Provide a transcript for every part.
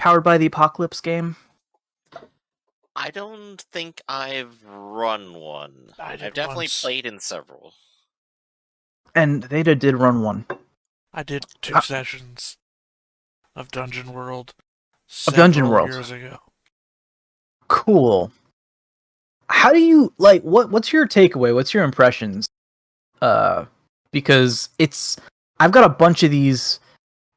Powered by the Apocalypse game? I don't think I've run one. I did I've definitely once. played in several. And Theta did run one. I did 2 sessions of Dungeon World Dungeon several World. years ago. Cool. How do you like? What's your takeaway? What's your impressions? Because I've got a bunch of these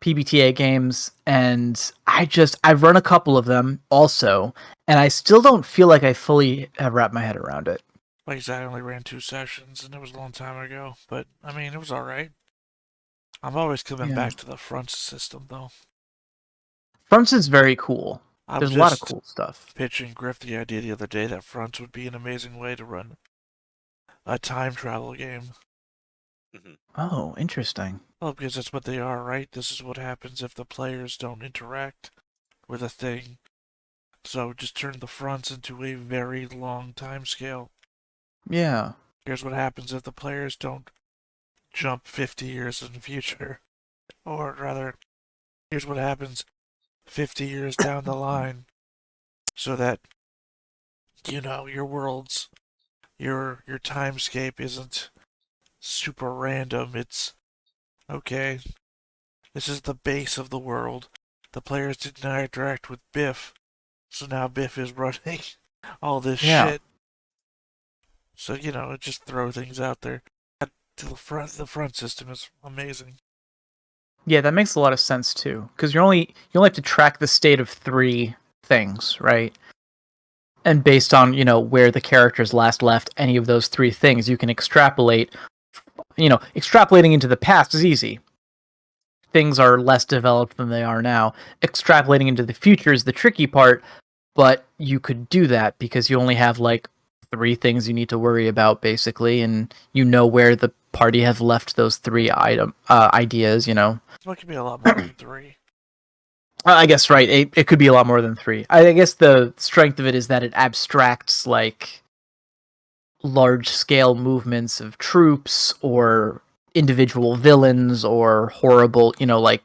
PBTA games, and I've run a couple of them also, and I still don't feel like I fully have wrapped my head around it. Like I said, I only ran 2 sessions, and it was a long time ago. But I mean, it was all right. I'm always coming back to the front system, though. Fronts is very cool. There's a lot of cool stuff. Pitching Griff the idea the other day that Fronts would be an amazing way to run a time travel game. Oh, interesting. Well, because that's what they are, right? This is what happens if the players don't interact with a thing. So just turn the fronts into a very long time scale. Yeah. Here's what happens if the players don't jump 50 years in the future. Or rather, here's what happens 50 years down the line. So that, you know, your worlds, your timescape isn't super random. It's, okay, this is the base of the world. The players did not interact with Biff, so now Biff is running all this shit. So, you know, just throw things out there. The front system is amazing. Yeah, that makes a lot of sense too, because you only have to track the state of 3 things, right? And based on, you know, where the characters last left any of those 3 things, you can extrapolate. You know, extrapolating into the past is easy. Things are less developed than they are now. Extrapolating into the future is the tricky part, but you could do that because you only have like 3 things you need to worry about, basically, and you know where the party has left those 3 ideas, you know. So it could be a lot more than 3. I guess, right, it could be a lot more than 3. I guess the strength of it is that it abstracts, like, large-scale movements of troops, or individual villains, or horrible, you know, like,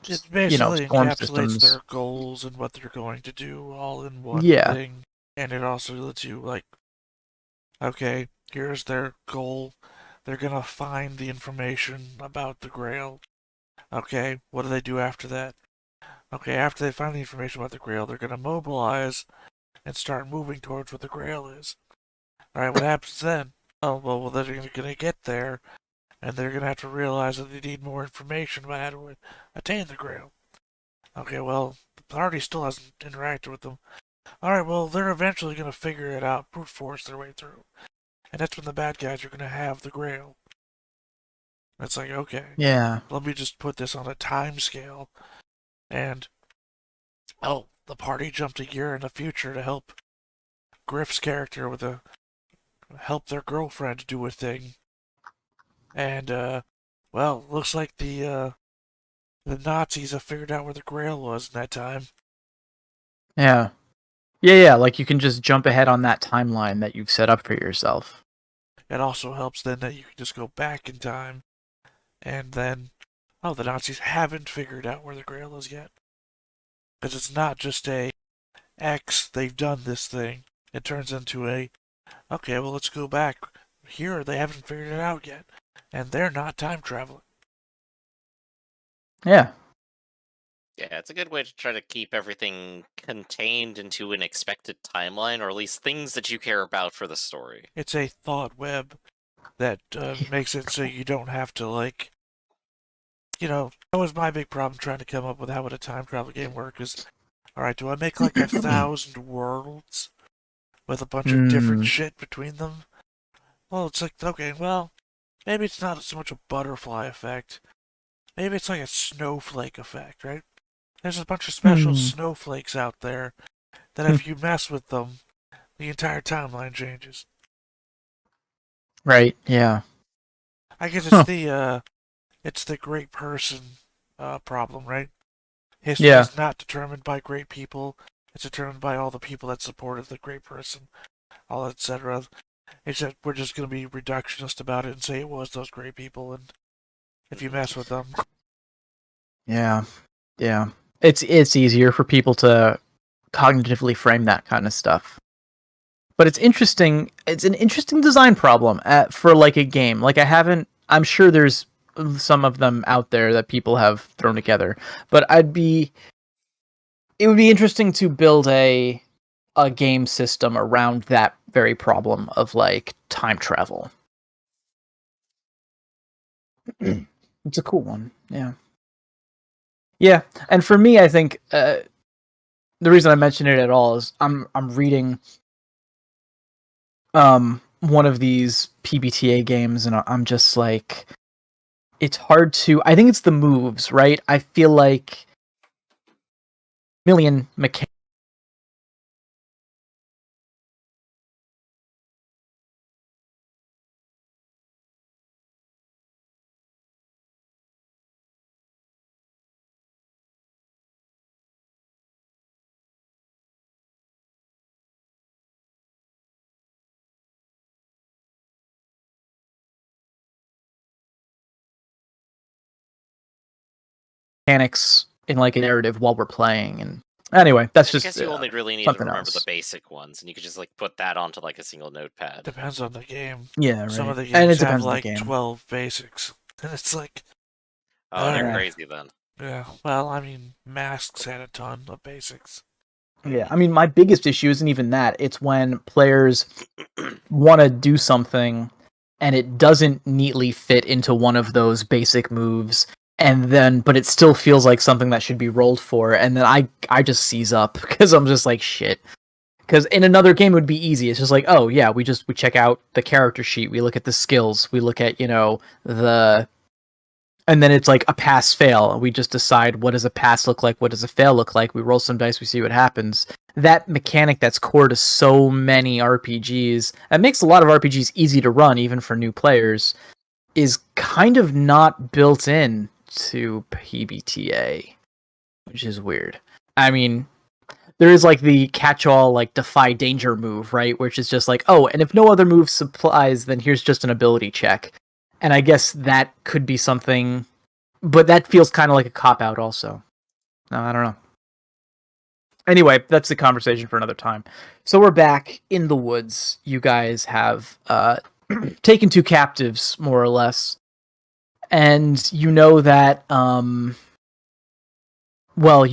it basically, you know, storm encapsulates systems. Their goals and what they're going to do all in one thing. And it also lets you, like, okay, here's their goal. They're gonna find the information about the Grail. Okay, what do they do after that? Okay, after they find the information about the Grail, they're gonna mobilize and start moving towards what the Grail is. Alright, what happens then? Oh, well, they're gonna get there, and they're gonna have to realize that they need more information about how to attain the Grail. Okay, well, the party still hasn't interacted with them. Alright, well, they're eventually gonna figure it out, brute force their way through. And that's when the bad guys are gonna have the Grail. It's like, okay. Yeah. Let me just put this on a time scale. And, oh, the party jumped a year in the future to help Griff's character help their girlfriend do a thing. And, well, looks like the Nazis have figured out where the Grail was in that time. Yeah. Yeah, like you can just jump ahead on that timeline that you've set up for yourself. It also helps then that you can just go back in time, and then, oh, the Nazis haven't figured out where the Grail is yet. Because it's not just a X, they've done this thing. It turns into a, okay, well, let's go back. Here, they haven't figured it out yet. And they're not time traveling. Yeah. Yeah, it's a good way to try to keep everything contained into an expected timeline, or at least things that you care about for the story. It's a thought web that makes it so you don't have to, like, you know, that was my big problem trying to come up with how would a time travel game work is, alright, do I make like 1,000 worlds with a bunch of different shit between them? Well, it's like, okay, well, maybe it's not so much a butterfly effect. Maybe it's like a snowflake effect, right? There's a bunch of special snowflakes out there that if you mess with them, the entire timeline changes. Right, yeah. I guess it's the great person problem, right? History is not determined by great people. It's determined by all the people that supported the great person, all etc. It's that we're just going to be reductionist about it and say it was those great people, and if you mess with them. Yeah. It's easier for people to cognitively frame that kind of stuff. But it's interesting. It's an interesting design problem for like a game. Like I'm sure there's some of them out there that people have thrown together. But it would be interesting to build a game system around that very problem of like time travel. It's a cool one. Yeah. Yeah, and for me, I think the reason I mention it at all is I'm reading one of these PBTA games, and I'm just like, it's hard to. I think it's the moves, right? I feel like million mechanics. In like a narrative while we're playing, and anyway, that's just. I guess you only really need to remember the basic ones, and you could just like put that onto like a single notepad. Depends on the game. Yeah, right. Some of the games and it have depends like on the game. 12 basics, and it's like. Oh, they're crazy then. Yeah, well, I mean, Masks had a ton of basics. Yeah, I mean, my biggest issue isn't even that. It's when players want to do something and it doesn't neatly fit into one of those basic moves, but it still feels like something that should be rolled for, and then I just seize up because I'm just like, shit. Because in another game it would be easy. It's just like, oh yeah, we check out the character sheet, we look at the skills, we look at, and then it's like a pass fail. We just decide, what does a pass look like? What does a fail look like? We roll some dice. We see what happens. That mechanic that's core to so many RPGs, that makes a lot of RPGs easy to run, even for new players, is kind of not built in to PBTA, which is weird. I mean, there is like the catch-all, like defy danger move, right? Which is just like, oh, and if no other move supplies, then here's just an ability check. And I guess that could be something, but that feels kind of like a cop-out also. No, I don't know. Anyway, that's the conversation for another time. So we're back in the woods. You guys have taken 2 captives, more or less. And you know that, you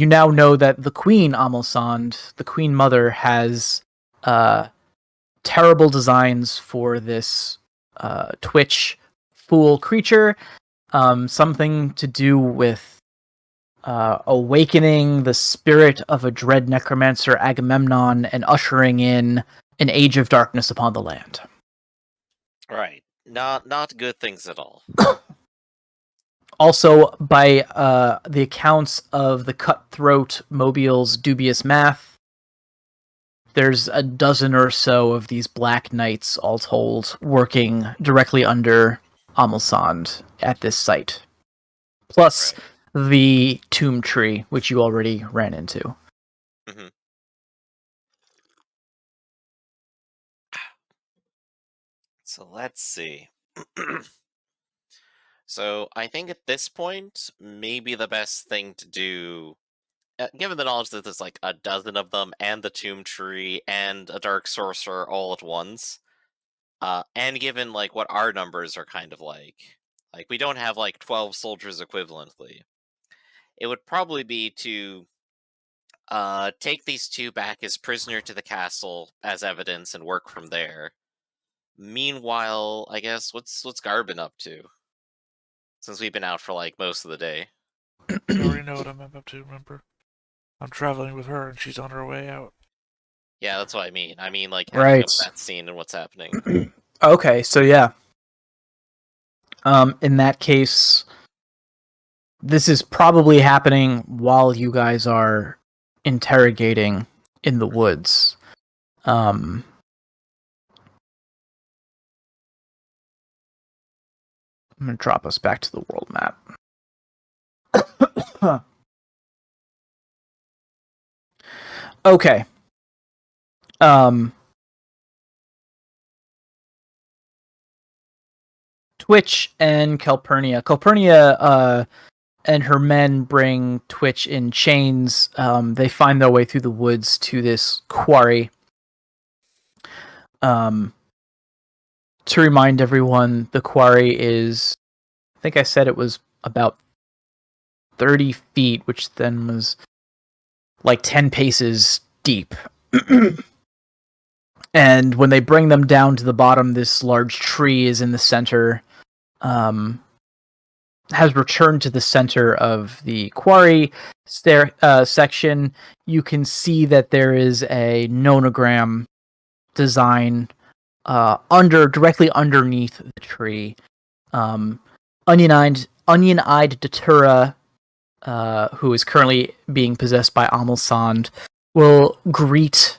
now know that the Queen Amelsand, the Queen Mother, has terrible designs for this Twitch fool creature, something to do with awakening the spirit of a dread necromancer Agamemnon and ushering in an age of darkness upon the land. Right. Not good things at all. Also, by the accounts of the cutthroat Mobile's dubious math, there's a dozen or so of these Black Knights, all told, working directly under Amelsand at this site. Plus the tomb tree, which you already ran into. Mm-hmm. So let's see. So I think at this point, maybe the best thing to do, given the knowledge that there's like a dozen of them, and the tomb tree, and a dark sorcerer all at once, and given like what our numbers are kind of like we don't have like 12 soldiers equivalently, it would probably be to take these 2 back as prisoner to the castle as evidence and work from there. Meanwhile, I guess, what's Garbin up to? Since we've been out for like most of the day. You already know what I'm up to, remember? I'm traveling with her and she's on her way out. Yeah, that's what I mean. I mean, like, having up that scene and what's happening. Okay, so yeah. In that case, this is probably happening while you guys are interrogating in the woods. I'm going to drop us back to the world map. Okay. Twitch and Calpurnia. Calpurnia and her men bring Twitch in chains. They find their way through the woods to this quarry. To remind everyone, the quarry is, I think I said it was about 30 feet, which then was like 10 paces deep. And when they bring them down to the bottom, this large tree is in the center, has returned to the center of the quarry section. You can see that there is a nonogram design directly underneath the tree. Onion-eyed Datura, who is currently being possessed by Amalsand, will greet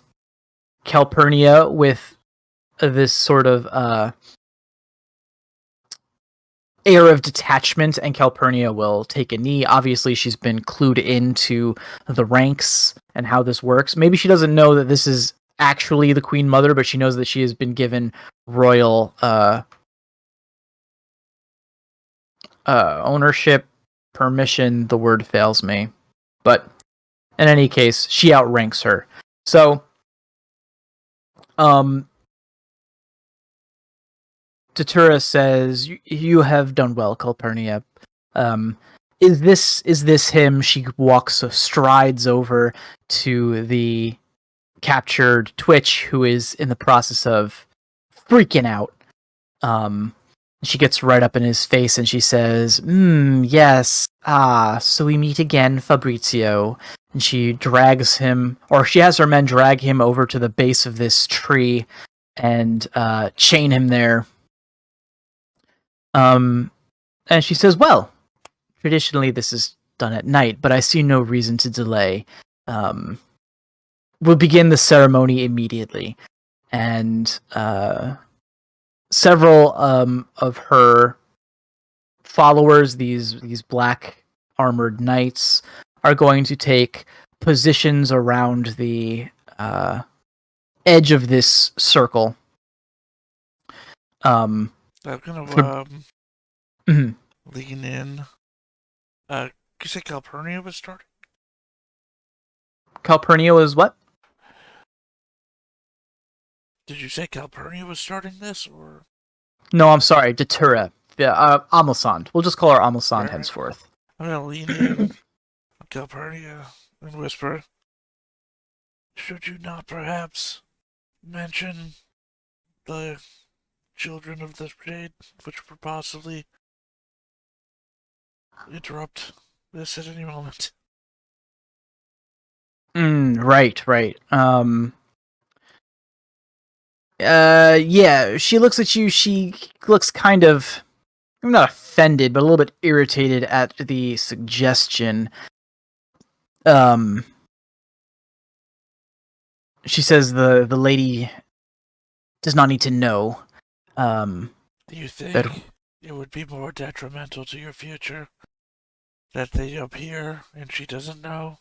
Calpurnia with this sort of air of detachment, and Calpurnia will take a knee. Obviously, she's been clued into the ranks and how this works. Maybe she doesn't know that this is actually the Queen Mother, but she knows that she has been given royal ownership, permission. The word fails me. But in any case, she outranks her. So, Datura says, "You have done well, Calpurnia. Is this him?" She strides over to the captured Twitch, who is in the process of freaking out. She gets right up in his face and she says, "Yes. So we meet again, Fabrizio." And she drags him, or she has her men drag him over to the base of this tree and chain him there. And she says, "Well, traditionally this is done at night, but I see no reason to delay. We'll begin the ceremony immediately." And several of her followers, these black armored knights, are going to take positions around the edge of this circle. I'm gonna lean in. You say Calpurnia was starting? Calpurnia was what? Did you say Calpurnia was starting this, or? No, I'm sorry, Datura. Yeah, Amalsand. We'll just call her Amalsand henceforth. I'm gonna lean in Calpurnia and whisper, "Should you not perhaps mention the children of the shade, which would possibly interrupt this at any moment?" Right. Yeah, she looks at you, she looks kind of, I'm not offended, but a little bit irritated at the suggestion. She says the lady does not need to know. Do you think it would be more detrimental to your future that they appear and she doesn't know,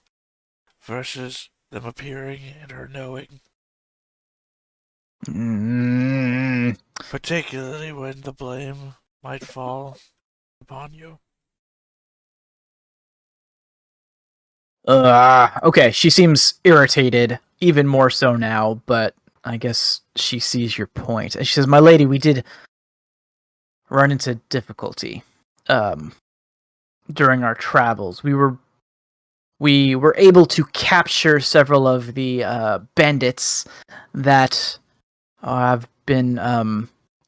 versus them appearing and her knowing? Particularly when the blame might fall upon you. Okay, she seems irritated, even more so now, but I guess she sees your point. And she says, "My lady, we did run into difficulty during our travels. We were able to capture several of the bandits that have been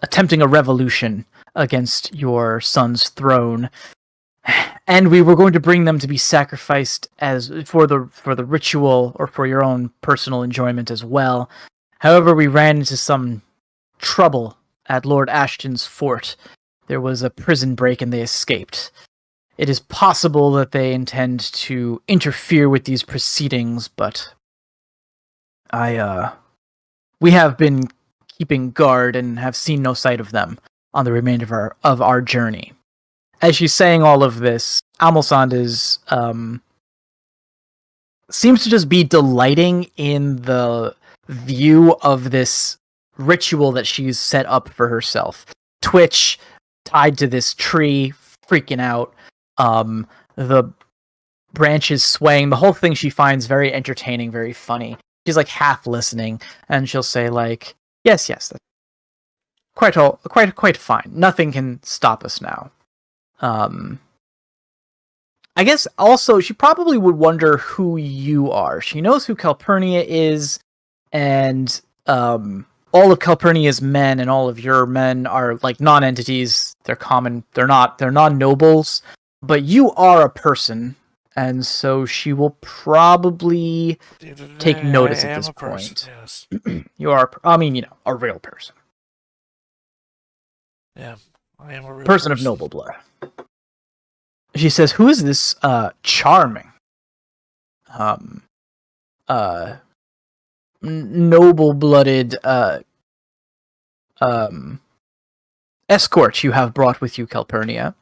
attempting a revolution against your son's throne, and we were going to bring them to be sacrificed as for the ritual, or for your own personal enjoyment as well. However, we ran into some trouble at Lord Ashton's fort. There was a prison break and they escaped. It is possible that they intend to interfere with these proceedings, but we have been keeping guard and have seen no sight of them on the remainder of our journey." As she's saying all of this, Amalsand is seems to just be delighting in the view of this ritual that she's set up for herself. Twitch tied to this tree, freaking out. the branches swaying. The whole thing she finds very entertaining, very funny. She's like half listening, and she'll say like, "Yes, that's quite fine. Nothing can stop us now." I guess also she probably would wonder who you are. She knows who Calpurnia is, and all of Calpurnia's men and all of your men are like non-entities. They're common. They're non-nobles, but you are a person, and so she will probably take notice at this point. Yes. You are, I mean, a real person. Yeah, I am a real person of noble blood. She says, "Who is this charming, noble-blooded escort you have brought with you, Calpurnia?"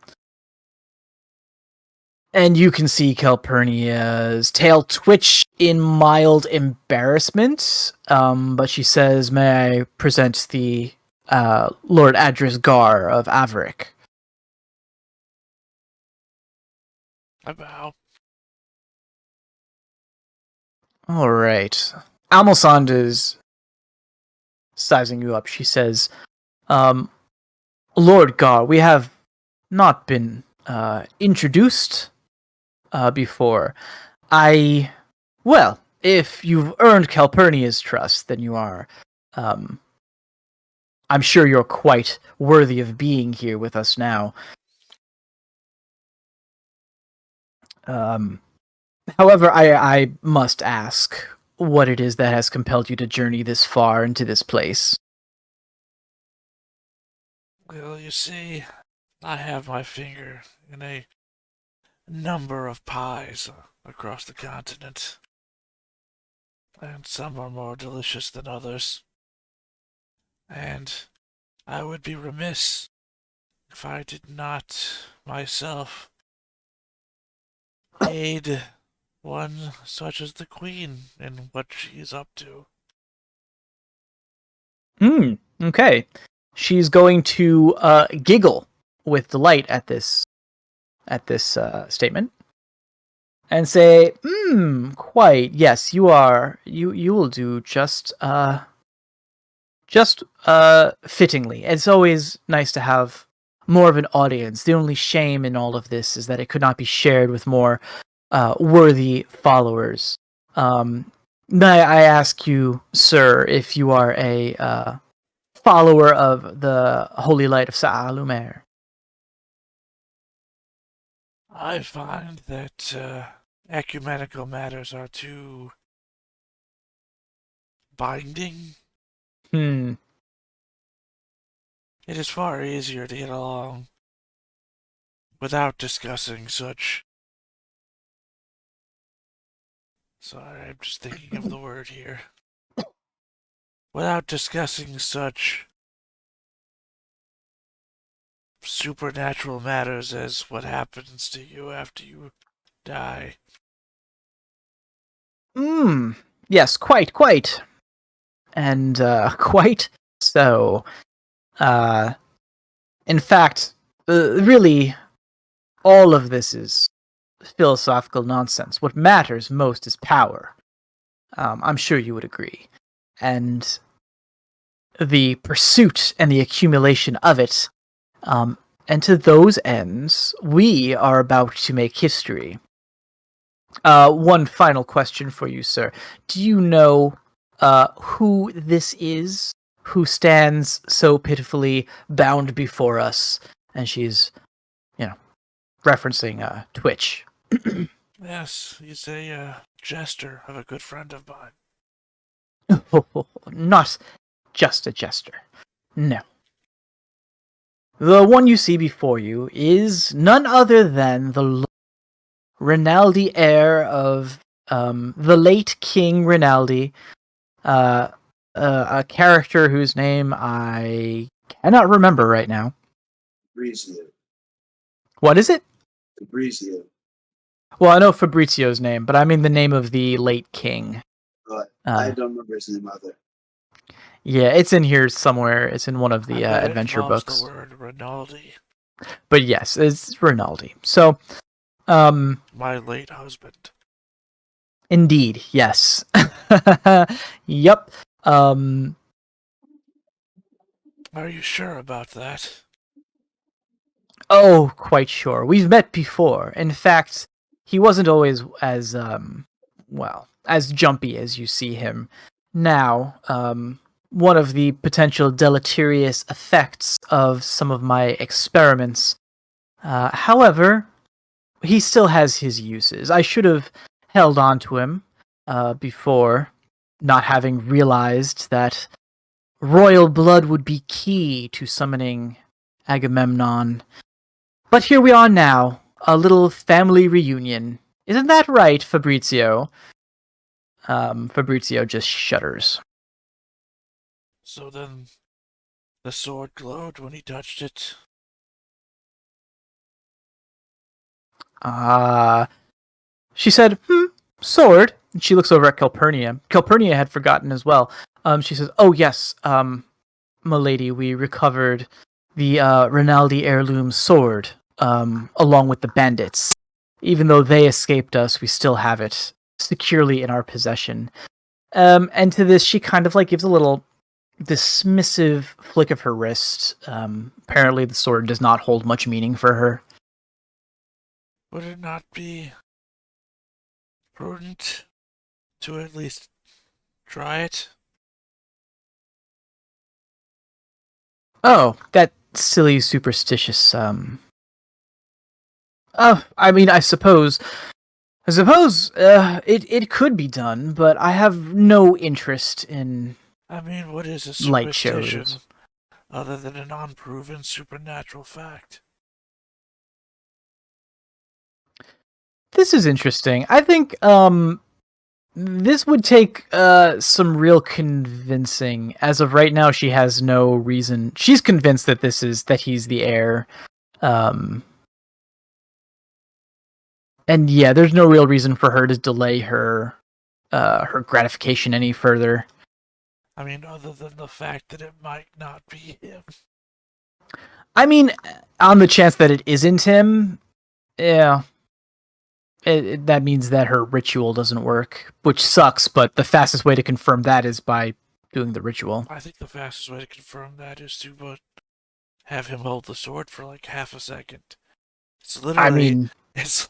And you can see Calpurnia's tail twitch in mild embarrassment, but she says, "May I present the Lord Adrisgar of Averick?" I bow. All right. Almosand is sizing you up. She says, "Lord Gar, we have not been introduced before. Well, if you've earned Calpurnia's trust, then you are, I'm sure you're quite worthy of being here with us now. However, I must ask what it is that has compelled you to journey this far into this place." Well, you see, I have my finger in a number of pies across the continent, and some are more delicious than others. And I would be remiss if I did not myself aid one such as the Queen in what she is up to. Okay. She's going to giggle with delight at this statement and say, quite, yes, you will do just fittingly. It's always nice to have more of an audience. The only shame in all of this is that it could not be shared with more worthy followers. May I ask you, sir, if you are a follower of the Holy Light of Sa'alumer? I find that ecumenical matters are too binding. It is far easier to get along without discussing such... Sorry, I'm just thinking of the word here. Without discussing such supernatural matters as what happens to you after you die. Yes, quite. And quite so. In fact, really, all of this is philosophical nonsense. What matters most is power. I'm sure you would agree. And the pursuit and the accumulation of it. And to those ends, we are about to make history. One final question for you, sir. Do you know who this is who stands so pitifully bound before us? And she's, referencing Twitch. Yes, he's a jester of a good friend of mine. Not just a jester. No. The one you see before you is none other than the Rinaldi, heir of the late King Rinaldi, a character whose name I cannot remember right now. Fabrizio. What is it? Fabrizio. Well, I know Fabrizio's name, but I mean the name of the late king. But I don't remember his name either. Yeah, it's in here somewhere. It's in one of the adventure books. The word Rinaldi. But yes, it's Rinaldi. So, My late husband. Indeed, yes. Yep. Are you sure about that? Oh, quite sure. We've met before. In fact, he wasn't always as as jumpy as you see him now. One of the potential deleterious effects of some of my experiments. However, he still has his uses. I should have held on to him before, not having realized that royal blood would be key to summoning Agamemnon. But here we are now, a little family reunion. Isn't that right, Fabrizio? Fabrizio just shudders. So then, the sword glowed when he touched it. She said, sword? And she looks over at Calpurnia. Calpurnia had forgotten as well. She says, oh yes, milady, we recovered the Rinaldi heirloom sword, along with the bandits. Even though they escaped us, we still have it securely in our possession. And to this, she kind of like gives a little dismissive flick of her wrist. Apparently the sword does not hold much meaning for her. Would it not be prudent to at least try it? Oh, that silly superstitious, Oh, I mean, I suppose it could be done, but I have no interest in I mean, what is a light superstition shows. other than an unproven supernatural fact? This is interesting. I think this would take some real convincing. As of right now, she has no reason. She's convinced that he's the heir. And yeah, there's no real reason for her to delay her gratification any further. I mean, other than the fact that it might not be him. I mean, on the chance that it isn't him, yeah. That means that her ritual doesn't work, which sucks, but the fastest way to confirm that is by doing the ritual. I think the fastest way to confirm that is to have him hold the sword for like half a second. It's literally... I mean... It's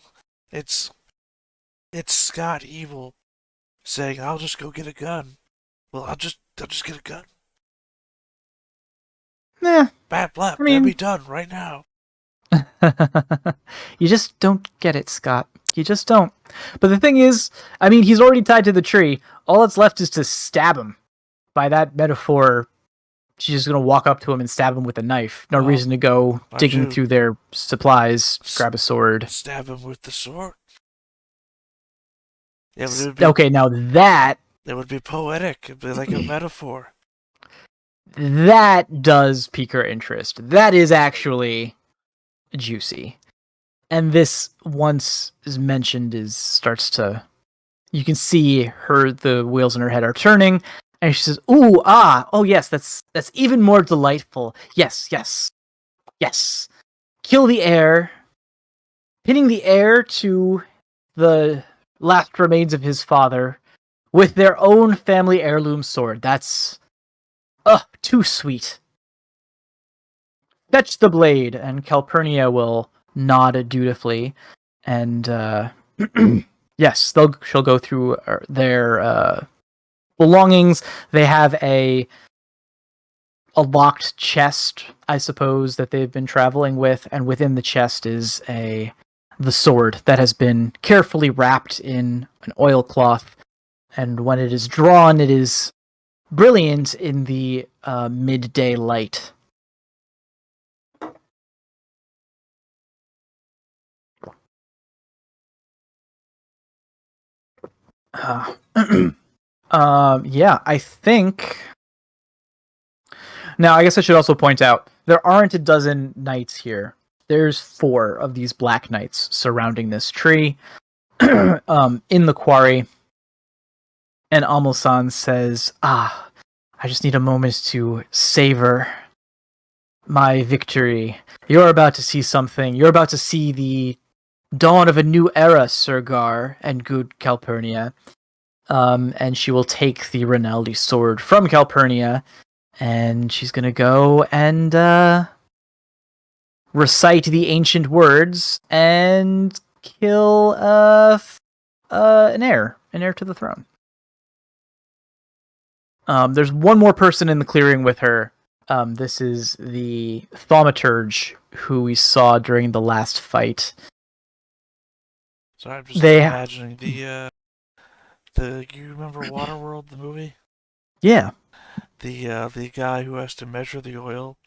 Scott Evil saying, I'll just go get a gun. Well, I'll just get a gun. Nah. Bad blap, I mean... that'd be done right now. You just don't get it, Scott. You just don't. But the thing is, I mean, he's already tied to the tree. All that's left is to stab him. By that metaphor, she's just going to walk up to him and stab him with a knife. No reason to go digging through their supplies, grab a sword. Stab him with the sword? Yeah, okay, now that... It would be poetic. It'd be like a metaphor. That does pique her interest. That is actually juicy. And this, once is mentioned, starts to... You can see the wheels in her head are turning, and she says, ooh, oh yes, that's even more delightful. Yes. Kill the heir, pinning the heir to the last remains of his father with their own family heirloom sword. That's, too sweet. Fetch the blade, and Calpurnia will nod dutifully, and yes, she'll go through their belongings. They have a locked chest, I suppose, that they've been traveling with, and within the chest is the sword that has been carefully wrapped in an oilcloth, and when it is drawn, it is brilliant in the midday light. Yeah, I think... Now, I guess I should also point out, there aren't a dozen knights here. There's 4 of these black knights surrounding this tree in the quarry. And Almosan says, I just need a moment to savor my victory. You're about to see something. You're about to see the dawn of a new era, Sir Gar and good Calpurnia. And she will take the Rinaldi sword from Calpurnia, and she's gonna go and recite the ancient words and kill an heir to the throne. There's one more person in the clearing with her. This is the thaumaturge who we saw during the last fight. So I'm just imagining the you remember Waterworld, the movie? Yeah. The guy who has to measure the oil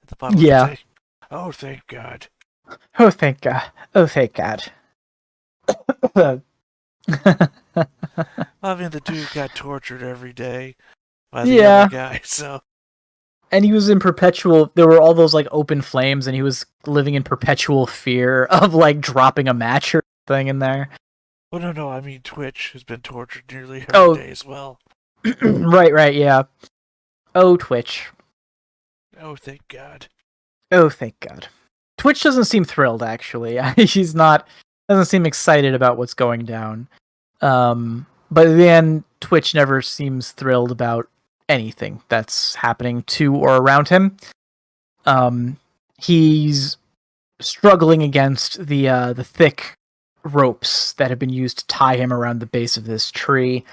at the bottom Yeah. of the tank. Oh, thank God. Oh, thank God. Oh, thank God. I mean, the dude got tortured every day by the other guy, so... And he was in perpetual... There were all those, like, open flames, and he was living in perpetual fear of, like, dropping a match or something in there. Oh, no, I mean Twitch has been tortured nearly every day as well. Right, yeah. Oh, Twitch. Oh, thank God. Oh, thank God. Twitch doesn't seem thrilled, actually. He's not... Doesn't seem excited about what's going down. But then Twitch never seems thrilled about anything that's happening to or around him. He's struggling against the thick ropes that have been used to tie him around the base of this tree,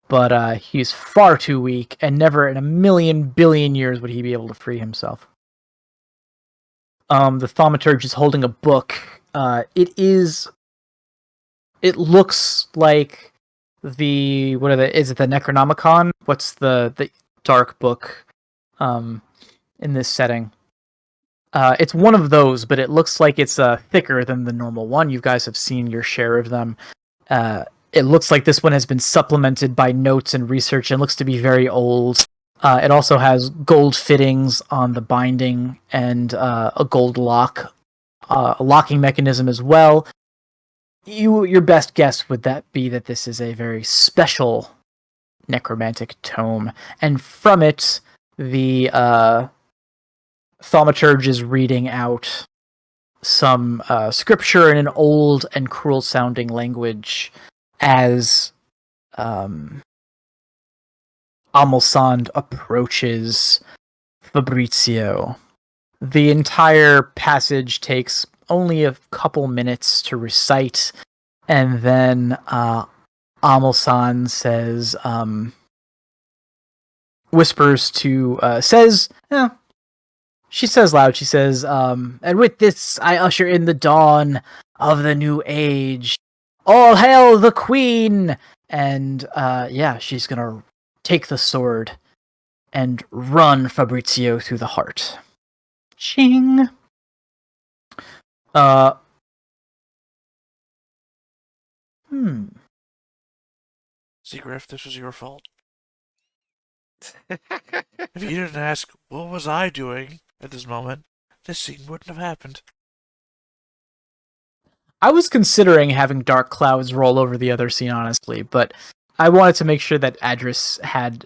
but he's far too weak, and never in a million billion years would he be able to free himself. The thaumaturge is holding a book. It looks like is it the Necronomicon? What's the dark book in this setting? It's one of those, but it looks like it's thicker than the normal one. You guys have seen your share of them. It looks like this one has been supplemented by notes and research and looks to be very old. It also has gold fittings on the binding and a gold lock, a locking mechanism as well. Your best guess would that be that this is a very special necromantic tome, and from it, the thaumaturge is reading out some scripture in an old and cruel-sounding language as Amalsand approaches Fabrizio. The entire passage takes only a couple minutes to recite, and then Amalsand says, whispers to, she says loud, she says, and with this I usher in the dawn of the new age. All hail the queen! And, she's gonna take the sword and run Fabrizio through the heart. Ching! See, Griff, this was your fault. If you didn't ask, what was I doing at this moment, this scene wouldn't have happened. I was considering having dark clouds roll over the other scene, honestly, but I wanted to make sure that Adris had,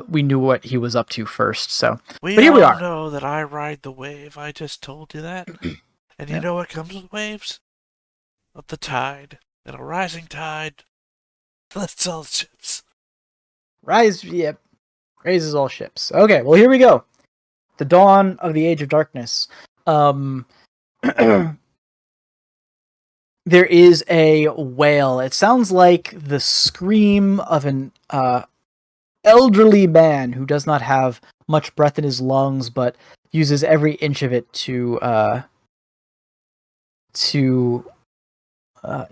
we knew what he was up to first, so. But here we are. Know that I ride the wave, I just told you that. And you know what comes with waves? Of the tide. And a rising tide lifts all ships. Raises all ships. Okay, well here we go. The dawn of the age of darkness. There is a wail. It sounds like the scream of an elderly man who does not have much breath in his lungs, but uses every inch of it to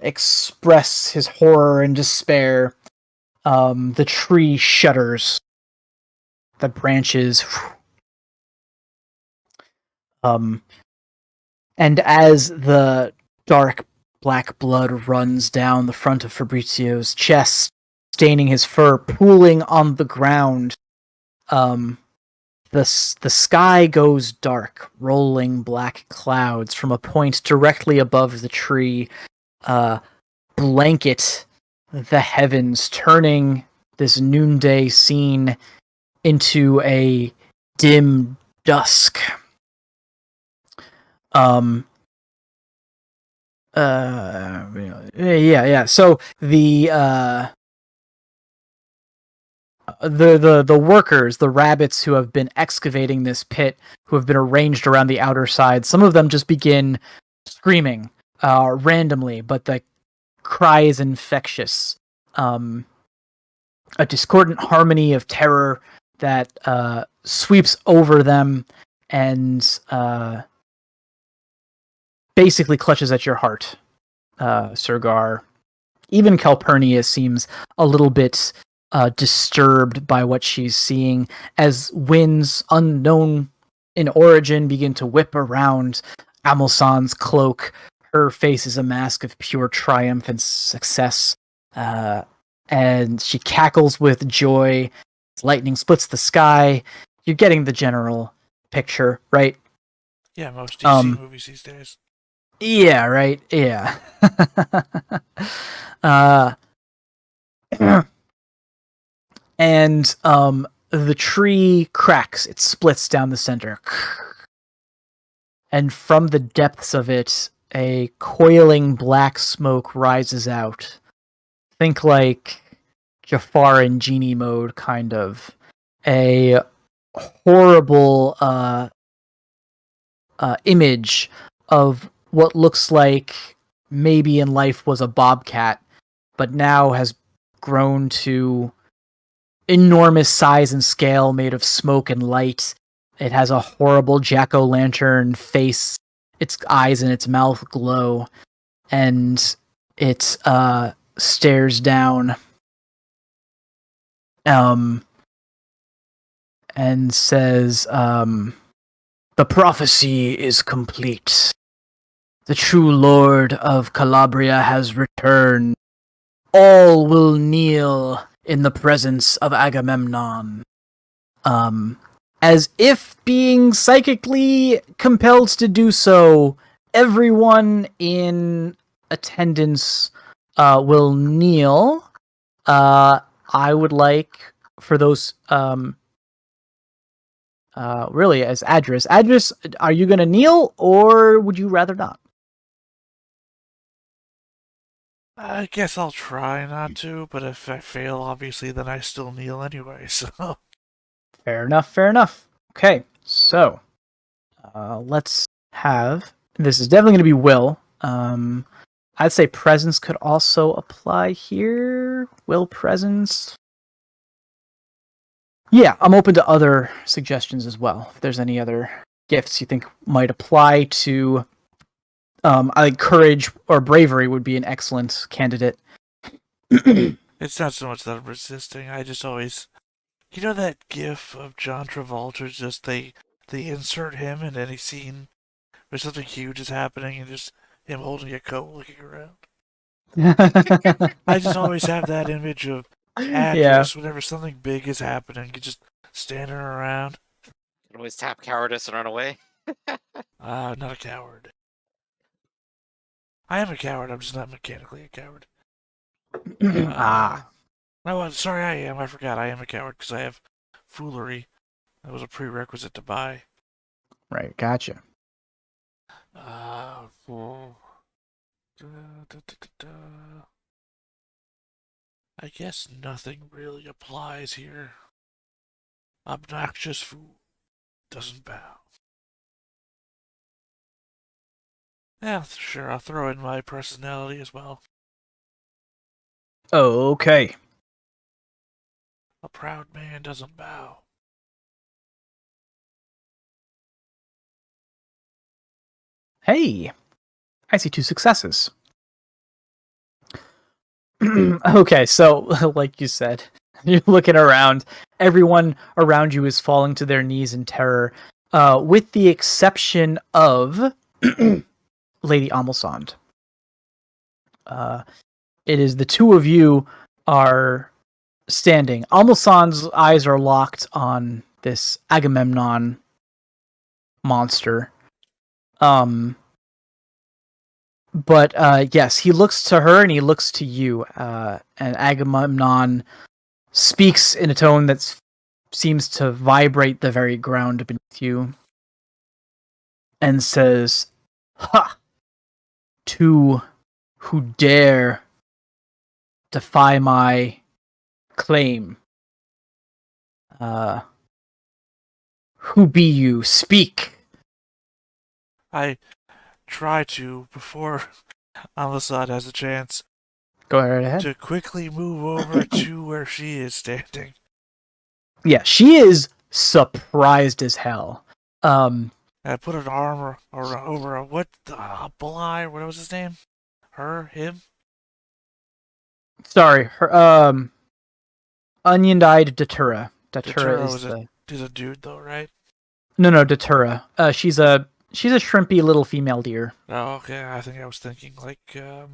express his horror and despair. The tree shudders. The branches. And as the dark black blood runs down the front of Fabrizio's chest, staining his fur, pooling on the ground, the sky goes dark, rolling black clouds from a point directly above the tree, blanket the heavens, turning this noonday scene into a dim dusk. Yeah. So the workers, the rabbits who have been excavating this pit, who have been arranged around the outer side, some of them just begin screaming randomly, but the cry is infectious. A discordant harmony of terror that sweeps over them and basically clutches at your heart, Sergar. Even Calpurnia seems a little bit disturbed by what she's seeing as winds unknown in origin begin to whip around Amelsan's cloak. Her face is a mask of pure triumph and success, and she cackles with joy. Lightning splits the sky. You're getting the general picture, right? Yeah, most DC movies these days. Yeah, right. Yeah. And the tree cracks. It splits down the center. And from the depths of it, a coiling black smoke rises out. Think like Jafar in genie mode, kind of. A horrible image of what looks like maybe in life was a bobcat, but now has grown to enormous size and scale, made of smoke and light. It has a horrible jack-o'-lantern face. Its eyes and its mouth glow, and it stares down and says, "The prophecy is complete. The true lord of Calabria has returned. All will kneel in the presence of Agamemnon." As if being psychically compelled to do so, everyone in attendance will kneel. I would like for those really as Adris, are you going to kneel or would you rather not? I guess I'll try not to, but if I fail, obviously, then I still kneel anyway, so... Fair enough. Okay, so let's have... This is definitely going to be will. I'd say presence could also apply here. Will presence. Yeah, I'm open to other suggestions as well. If there's any other gifts you think might apply to... I think courage or bravery would be an excellent candidate. It's not so much that I'm resisting, I just always... You know that gif of John Travolta, just they insert him in any scene where something huge is happening and just him holding a coat looking around? I just always have that image of Adris whenever something big is happening, you just standing around. You can always tap cowardice and run away. Not a coward. I am a coward, I'm just not mechanically a coward. No, sorry, I am. I forgot. I am a coward because I have foolery. That was a prerequisite to buy. Right, gotcha. I guess nothing really applies here. Obnoxious fool doesn't bow. Yeah, sure, I'll throw in my personality as well. Okay. A proud man doesn't bow. Hey, I see 2 successes. Okay, so like you said, you're looking around. Everyone around you is falling to their knees in terror, with the exception of Lady Amelson. It is the two of you are standing. Amelson's eyes are locked on this Agamemnon monster. But yes, he looks to her and he looks to you. And Agamemnon speaks in a tone that seems to vibrate the very ground beneath you. And says, "Ha! two who dare defy my claim. Who be you? Speak. I try to, before Al-Assad has a chance, Go right ahead. to quickly move over to where she is standing. Yeah, she is surprised as hell. I put an arm over a what was his name? Her, him? Sorry, her onion-eyed Datura. Datura is is a dude though, right? No, Datura. She's a shrimpy little female deer. Oh, okay. I think I was thinking like I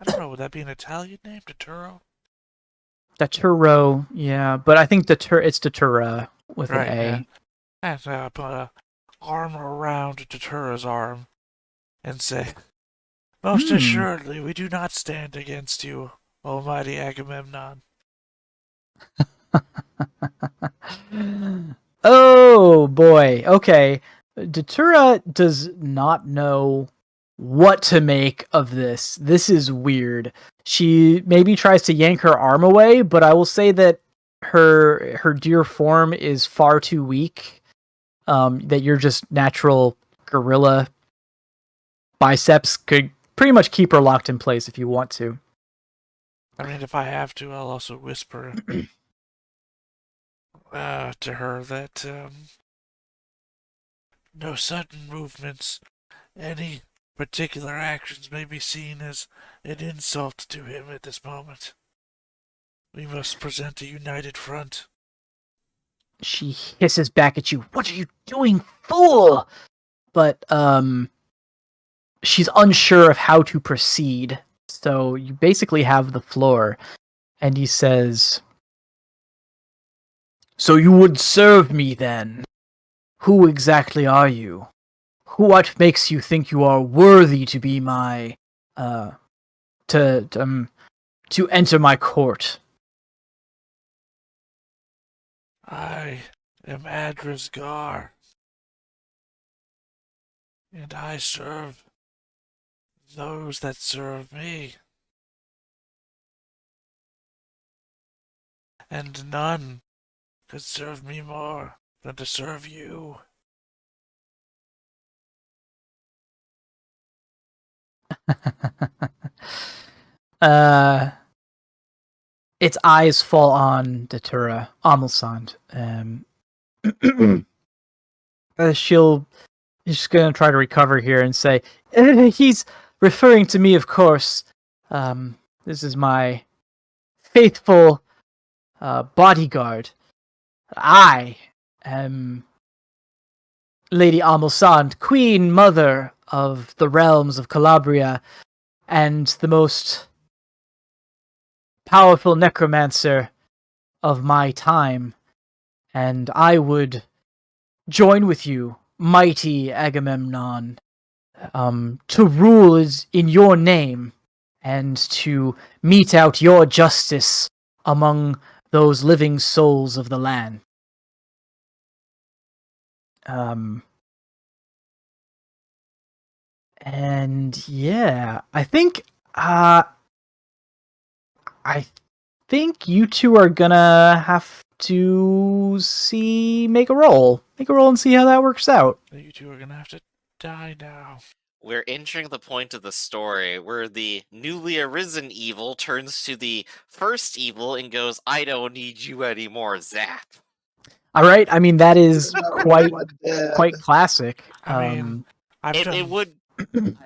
don't know, would that be an Italian name? Daturo? Daturo, yeah, but I think it's Datura with Right, an A. yeah. And I put a arm around Datura's arm and say, "Most assuredly, we do not stand against you, almighty Agamemnon." Oh boy. Okay. Datura does not know what to make of this. This is weird. She maybe tries to yank her arm away, but I will say that her deer form is far too weak. That your just natural gorilla biceps could pretty much keep her locked in place if you want to. I mean, if I have to, I'll also whisper to her that no sudden movements, any particular actions may be seen as an insult to him at this moment. We must present a united front. She hisses back at you. What are you doing, fool? But she's unsure of how to proceed. So you basically have the floor. And he says, "So you would serve me then? Who exactly are you? What makes you think you are worthy to be my to enter my court?" I am Adrisgar, and I serve those that serve me. And none could serve me more than to serve you. Its eyes fall on Datura, Amelsand. She's just gonna try to recover here and say, "He's referring to me, of course. This is my faithful bodyguard. I am Lady Amelsand, Queen Mother of the realms of Calabria, and the most powerful necromancer of my time. And I would join with you, mighty Agamemnon, to rule is in your name, and to mete out your justice among those living souls of the land." And yeah, I think you two are gonna have to make a roll and see how that works out. You two are gonna have to die now. We're entering the point of the story where the newly arisen evil turns to the first evil and goes, "I don't need you anymore, zap." All right, I mean that is quite classic. I mean, it would.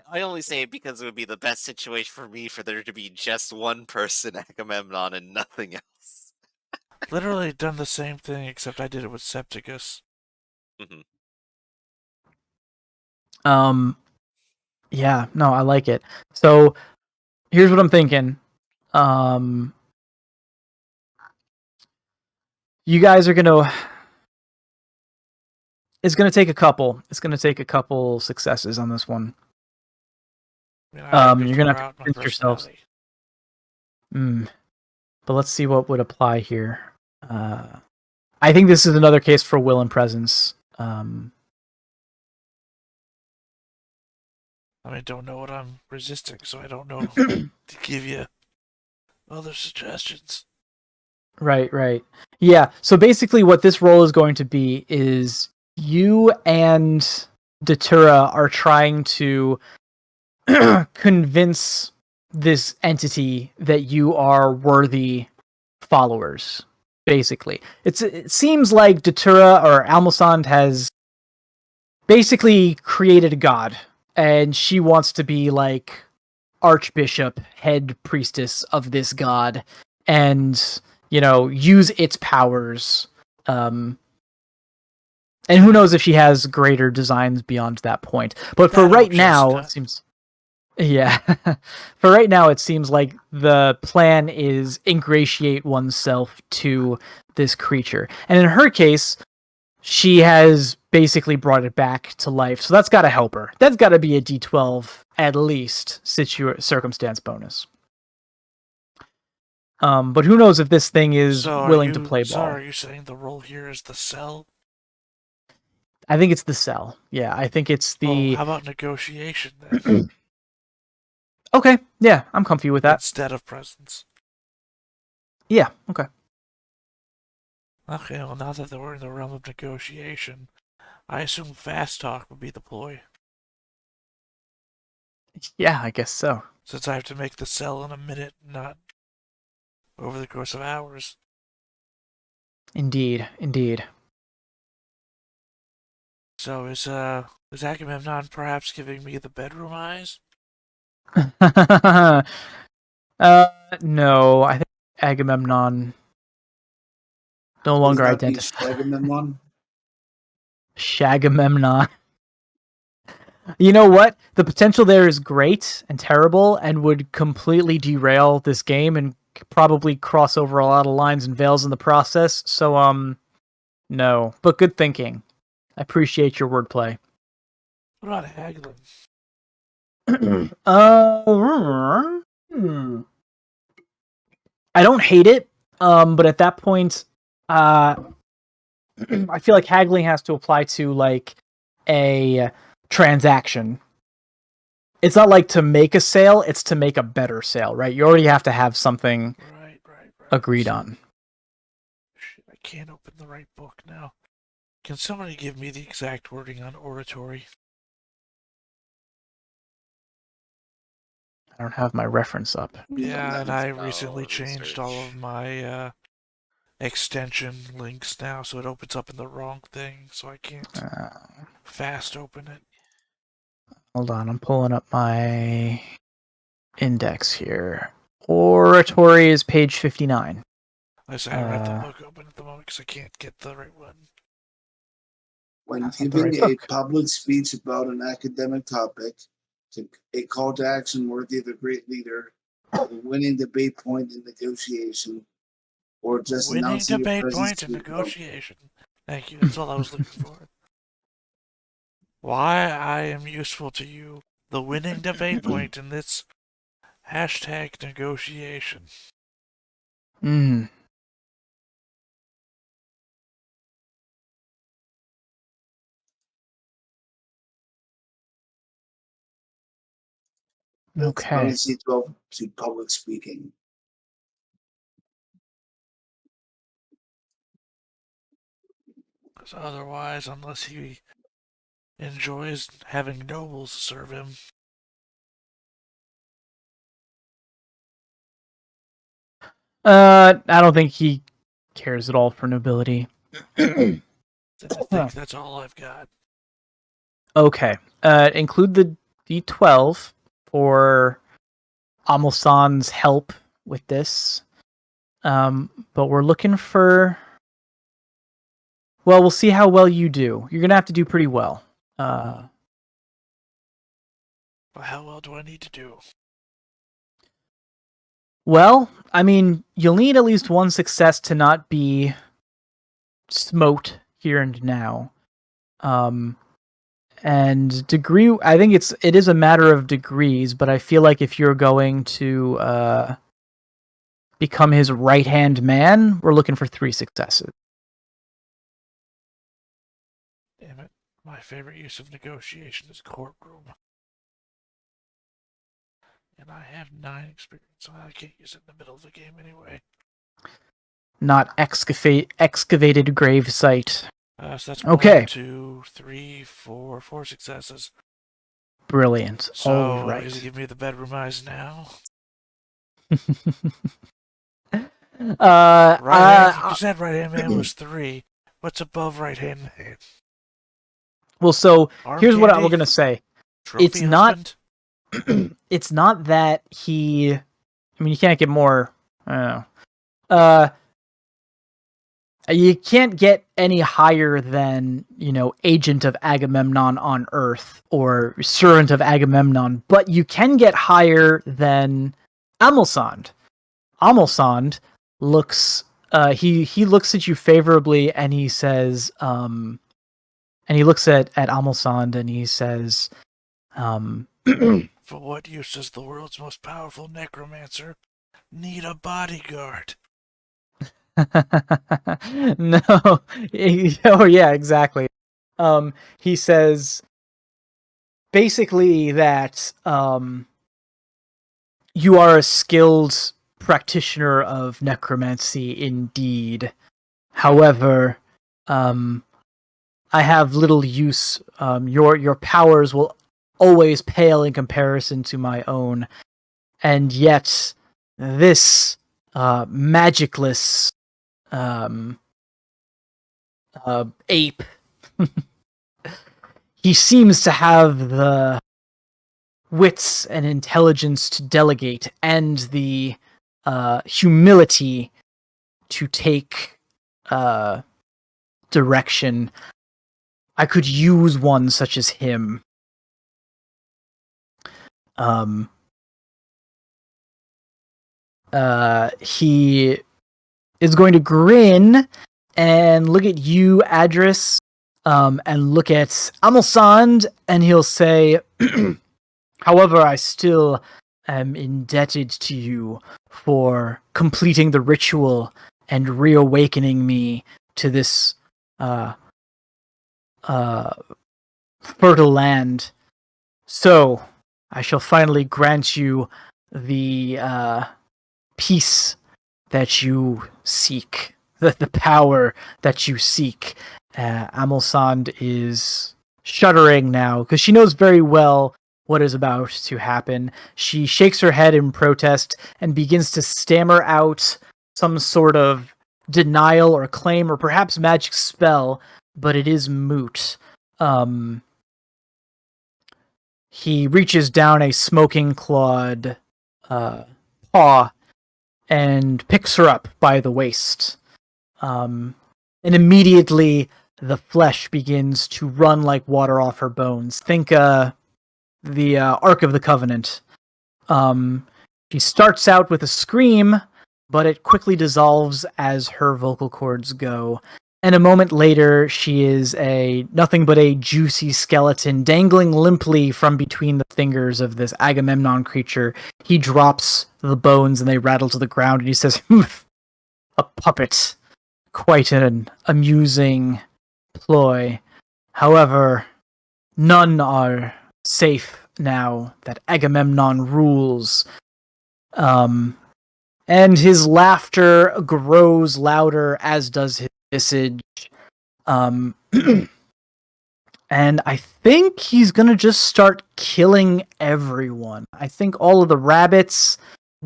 I only say it because it would be the best situation for me for there to be just one person, Agamemnon, and nothing else. Literally done the same thing, except I did it with Septicus. Mm-hmm. Yeah, no, I like it. So here's what I'm thinking. You guys are gonna. It's gonna take a couple. It's gonna take a couple successes on this one. I mean, you're gonna have to convince yourselves. But let's see what would apply here. I think this is another case for will and presence. I mean, don't know what I'm resisting, so I don't know to give you other suggestions. Right. Yeah, so basically what this role is going to be is you and Datura are trying to convince this entity that you are worthy followers, basically. It seems like Datura or Almosand has basically created a god, and she wants to be like archbishop, head priestess of this god, and use its powers. And who knows if she has greater designs beyond that point. But for right now, it seems... Yeah. For right now, it seems like the plan is ingratiate oneself to this creature. And in her case, she has basically brought it back to life. So that's got to help her. That's got to be a D12 at least circumstance bonus. But who knows if this thing is willing to play ball. So are you saying the role here is the cell? I think it's the cell. Yeah, I think it's the... Oh, how about negotiation then? Okay, yeah, I'm comfy with that. Instead of presence. Yeah, okay. Okay, well now that we're in the realm of negotiation, I assume fast talk would be the ploy. Yeah, I guess so. Since I have to make the cell in a minute, not over the course of hours. Indeed. So is Agamemnon perhaps giving me the bedroom eyes? No, I think Agamemnon no longer identifies. Shagamemnon. You know what? The potential there is great and terrible and would completely derail this game and probably cross over a lot of lines and veils in the process. So, no. But good thinking. I appreciate your wordplay. What about haggling? I don't hate it, but at that point, I feel like haggling has to apply to like a transaction. It's not like to make a sale, it's to make a better sale, right? You already have to have something agreed on. Shit, I can't open the right book now. Can somebody give me the exact wording on oratory? I don't have my reference up. Yeah, and I recently changed all of my extension links now, so it opens up in the wrong thing, so I can't fast open it. Hold on, I'm pulling up my index here. Oratory is page 59. I say I don't have the book open at the moment because I can't get the right one. When giving a public speech about an academic topic, a call to action worthy of a great leader, a winning debate point in negotiation, or just winning announcing debate your point in negotiation. Thank you. That's all I was looking for. Why I am useful to you. The winning debate point in this hashtag negotiation. Okay. C12 to public speaking. Because otherwise, unless he enjoys having nobles serve him. I don't think he cares at all for nobility. Then I think that's all I've got. Okay. Include the D12 for Amelsan's help with this. But we're looking for... Well, we'll see how well you do. You're going to have to do pretty well. But how well do I need to do? Well, I mean, you'll need at least one success to not be smote here and now. And degree, I think it is a matter of degrees, but I feel like if you're going to become his right-hand man, we're looking for 3 successes. Damn it. My favorite use of negotiation is courtroom. And I have 9 experience, so I can't use it in the middle of the game anyway. Not excavated grave site. So that's Okay. 1, 2, 3, 4 successes. Brilliant. So, All right. does it give me the bedroom eyes now? You said right hand man was 3. What's above right hand man? Well, so here's what candy? we're gonna say. Trophy It's husband? not. It's not that he. I mean, you can't get more. I don't know. You can't get any higher than, Agent of Agamemnon on Earth or Servant of Agamemnon, but you can get higher than Amelsand. Amelsand looks, he looks at you favorably and he says, and he looks at Amelsand and he says, For what use does the world's most powerful necromancer need a bodyguard? No. Oh yeah, exactly. He says basically that you are a skilled practitioner of necromancy indeed. However, I have little use. Your powers will always pale in comparison to my own, and yet this magicless ape, he seems to have the wits and intelligence to delegate and the humility to take direction. I could use one such as him. He is going to grin and look at you, Adris, and look at Amelsand, and he'll say, however, I still am indebted to you for completing the ritual and reawakening me to this fertile land. So, I shall finally grant you the peace that you seek, the power that you seek. Amelsand is shuddering now because she knows very well what is about to happen. She shakes her head in protest and begins to stammer out some sort of denial or claim or perhaps magic spell, but it is moot. He reaches down a smoking clawed paw and picks her up by the waist. And immediately the flesh begins to run like water off her bones. Think the Ark of the Covenant. She starts out with a scream, but it quickly dissolves as her vocal cords go. And a moment later, she is nothing but a juicy skeleton dangling limply from between the fingers of this Agamemnon creature. He drops the bones and they rattle to the ground, and he says, a puppet. Quite an amusing ploy. However, none are safe now that Agamemnon rules. And his laughter grows louder, as does his visage. And I think he's gonna just start killing everyone. I think all of the rabbits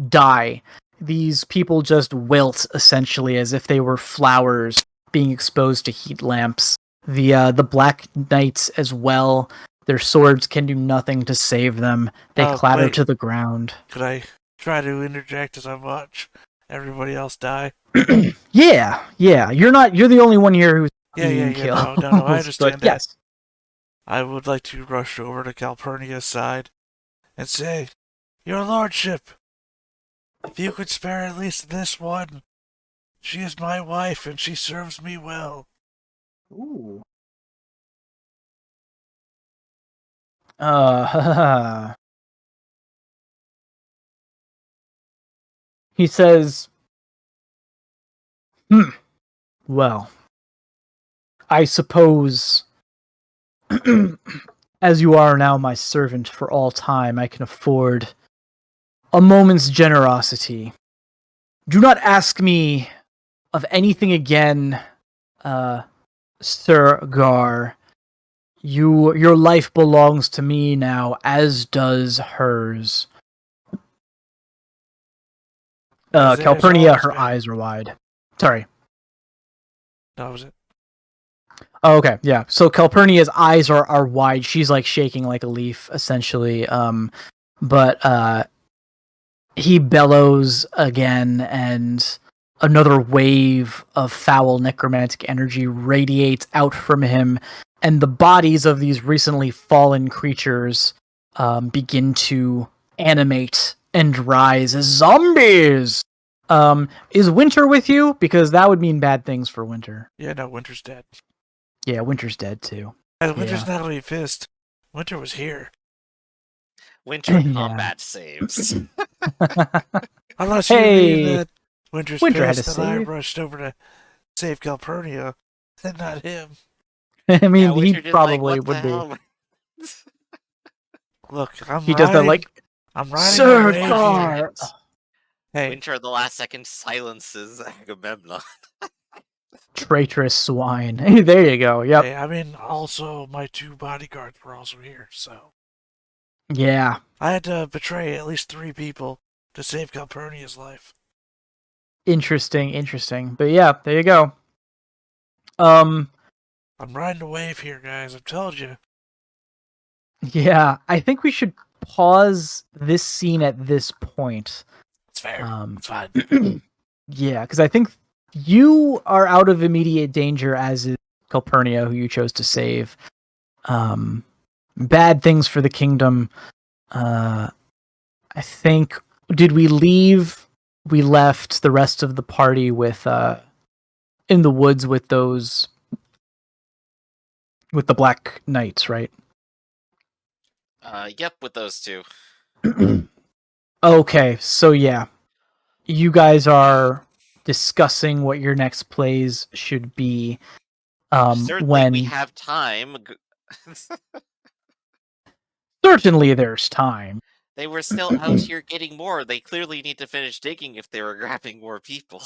die. These people just wilt, essentially, as if they were flowers being exposed to heat lamps. The Black Knights as well. Their swords can do nothing to save them. They clatter to the ground. Could I try to interject as I watch everybody else die? Yeah. You're the only one here who's being killed. No, I understand that. Yes. I would like to rush over to Calpurnia's side and say, Your Lordship, if you could spare at least this one, she is my wife and she serves me well. Ooh. He says, well, I suppose, as you are now my servant for all time, I can afford a moment's generosity. Do not ask me of anything again, Sir Gar. Your life belongs to me now, as does hers. Calpurnia, her eyes are wide. Sorry. That was it. Oh, okay, yeah. So Calpurnia's eyes are wide. She's like shaking like a leaf, essentially. But he bellows again, and another wave of foul necromantic energy radiates out from him, and the bodies of these recently fallen creatures begin to animate and rise as zombies. Is Winter with you? Because that would mean bad things for Winter. Yeah, no, Winter's dead. Yeah, Winter's dead too. Winter's not only fist. Winter was here. Winter combat saves. Unless you mean that Winter had pissed to that I save. rushed over to save Calpurnia, and not him. I mean, Yeah, he probably would be. Look, He does that like, I'm riding Sir my wave Gar. here. Hey, Winter at the last second silences Agamemnon. Traitorous swine. There you go. Yep. hey, I mean, also my 2 bodyguards were also here, so Yeah. I had to betray at least 3 people to save Calpurnia's life. Interesting. But yeah, there you go. I'm riding a wave here, guys. I've told you. Yeah, I think we should pause this scene at this point. It's fair. It's fine. Yeah, because I think you are out of immediate danger, as is Calpurnia, who you chose to save. Bad things for the kingdom. I think, did we leave? We left the rest of the party with in the woods with those, with the Black Knights, right? Yep, with those 2. Okay, so yeah, you guys are discussing what your next plays should be. Certainly When we have time. certainly there's time. They were still out here getting more. They clearly need to finish digging if they were grabbing more people.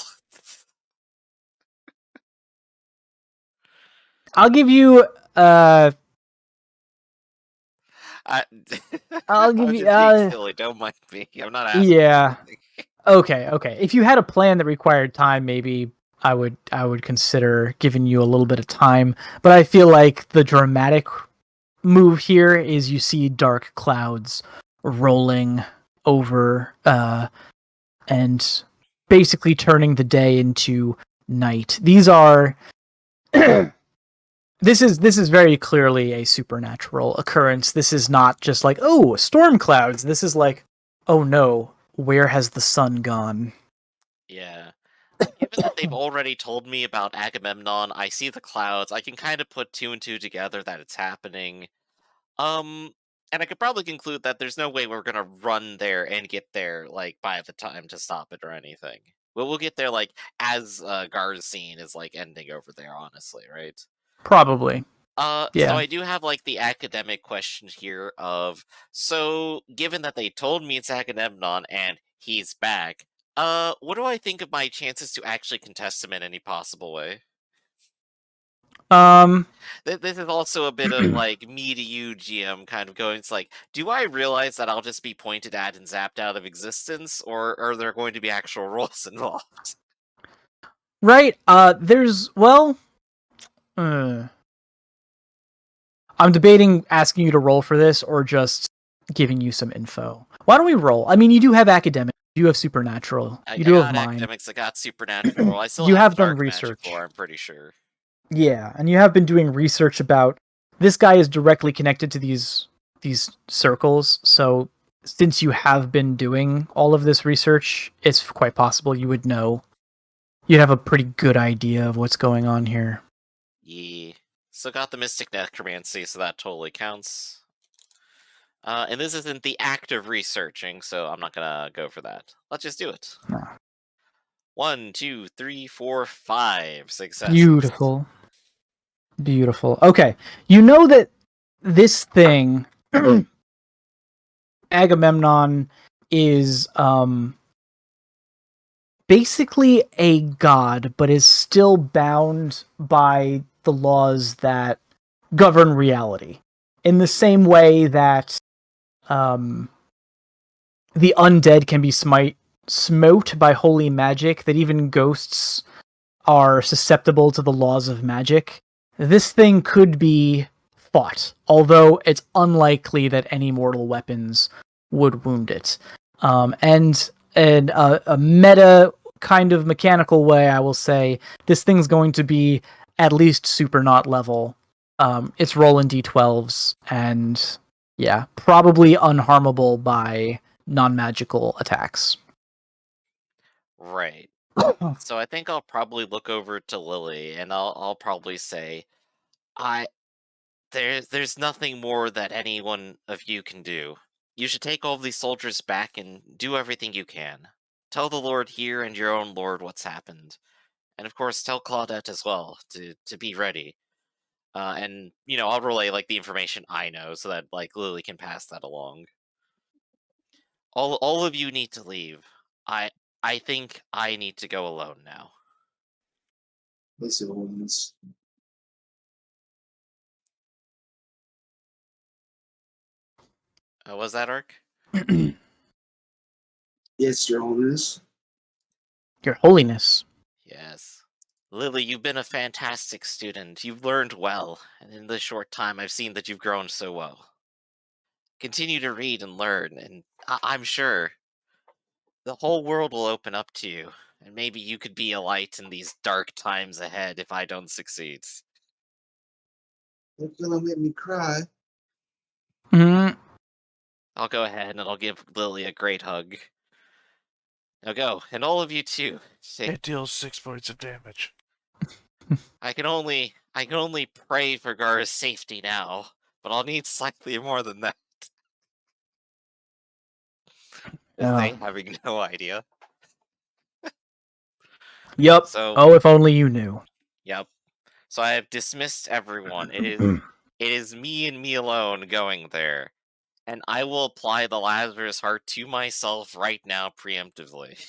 I'll give you I'll give I'm you just being silly. Don't mind me. I'm not asking. yeah. Okay. If you had a plan that required time, maybe I would consider giving you a little bit of time. But I feel like the dramatic move here is you see dark clouds rolling over and basically turning the day into night. These are This is very clearly a supernatural occurrence. This is not just like, oh, storm clouds. This is like, oh no, where has the sun gone? Yeah. Given that they've already told me about Agamemnon, I see the clouds, I can kind of put 2 and 2 together that it's happening. And I could probably conclude that there's no way we're gonna run there and get there, like, by the time to stop it or anything. We'll get there, like, as Gar's scene is, like, ending over there, honestly, right? Probably. So Yeah. I do have, like, the academic question here of, so, given that they told me it's Agamemnon and he's back, what do I think of my chances to actually contest him in any possible way? This is also a bit of, like, me to you, GM, kind of going, it's like, do I realize that I'll just be pointed at and zapped out of existence, or are there going to be actual roles involved? Right. There's, well, I'm debating asking you to roll for this or just giving you some info. Why don't we roll? I mean, you do have academic, you have supernatural, you do have mine. Academics, I got supernatural. I still You have dark done research. magic lore, I'm pretty sure. Yeah, and you have been doing research about this guy is directly connected to these circles. So since you have been doing all of this research, it's quite possible you would know. You'd have a pretty good idea of what's going on here. Yeah. So got the mystic necromancy, so that totally counts. And this isn't the act of researching, so I'm not gonna go for that. Let's just do it. No. 1, 2, 3, 4, 5 successes. Beautiful. Okay. You know that this thing, Agamemnon, is basically a god, but is still bound by the laws that govern reality. In the same way that the undead can be smote by holy magic, that even ghosts are susceptible to the laws of magic, this thing could be fought, although it's unlikely that any mortal weapons would wound it. And in a meta kind of mechanical way, I will say this thing's going to be at least super not level. It's rolling d12s, and yeah, probably unharmable by non-magical attacks. Right. So I think I'll probably look over to Lily, and I'll probably say, there's nothing more that any one of you can do. You should take all of these soldiers back and do everything you can. Tell the Lord here and your own Lord what's happened. And of course, tell Claudette as well to be ready. And, I'll relay, the information I know so that, Lily can pass that along. All of you need to leave. I think I need to go alone now. Yes, Your Holiness. Was that Ark? Yes, Your Holiness. Your Holiness. Yes. Lily, you've been a fantastic student. You've learned well, and in this short time I've seen that you've grown so well. Continue to read and learn, and I'm sure the whole world will open up to you, and maybe you could be a light in these dark times ahead if I don't succeed. That's gonna make me cry. Mm-hmm. I'll go ahead and I'll give Lily a great hug. Now go, and all of you too. It deals 6 points of damage. I can only pray for Gara's safety now, but I'll need slightly more than that. They having no idea. Yep. So, oh, if only you knew. Yep. So I have dismissed everyone. It is me and me alone going there. And I will apply the Lazarus Heart to myself right now preemptively.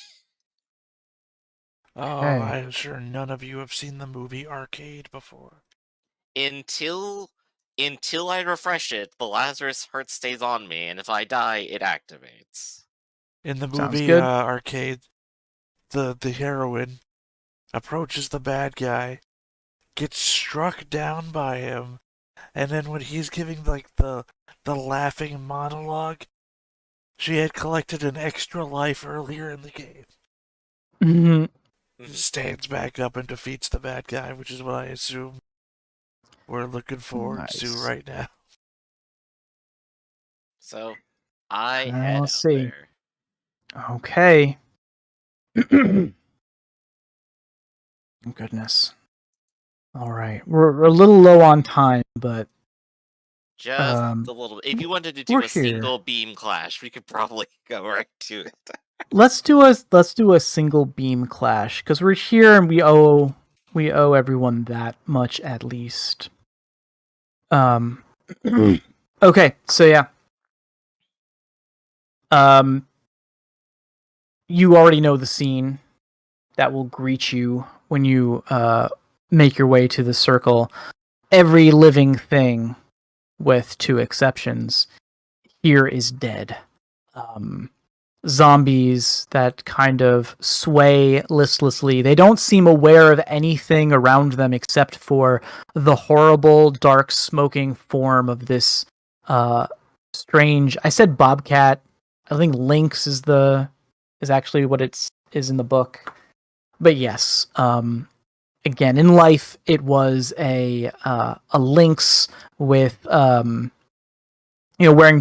Oh, Hey. I'm sure none of you have seen the movie Arcade before. Until I refresh it, the Lazarus Heart stays on me, and if I die, it activates. In the Sounds movie good. Arcade, the heroine approaches the bad guy, gets struck down by him, and then when he's giving the laughing monologue, she had collected an extra life earlier in the game. Mm-hmm. Stands back up and defeats the bad guy, which is what I assume we're looking forward to Nice. right now. So, I head Let's out see. there. Okay. Goodness. All right, we're a little low on time, but Just a little. If you wanted to do we're a here. single beam clash, we could probably go right to it. let's do a single beam clash because we're here and we owe everyone that much at least. Okay, so yeah. You already know the scene that will greet you when you make your way to the circle. Every living thing, with 2 exceptions, here is dead. Zombies that kind of sway listlessly. They don't seem aware of anything around them except for the horrible, dark, smoking form of this strange. I said bobcat. I think lynx is actually what it is in the book. But yes, again, in life, it was a lynx with wearing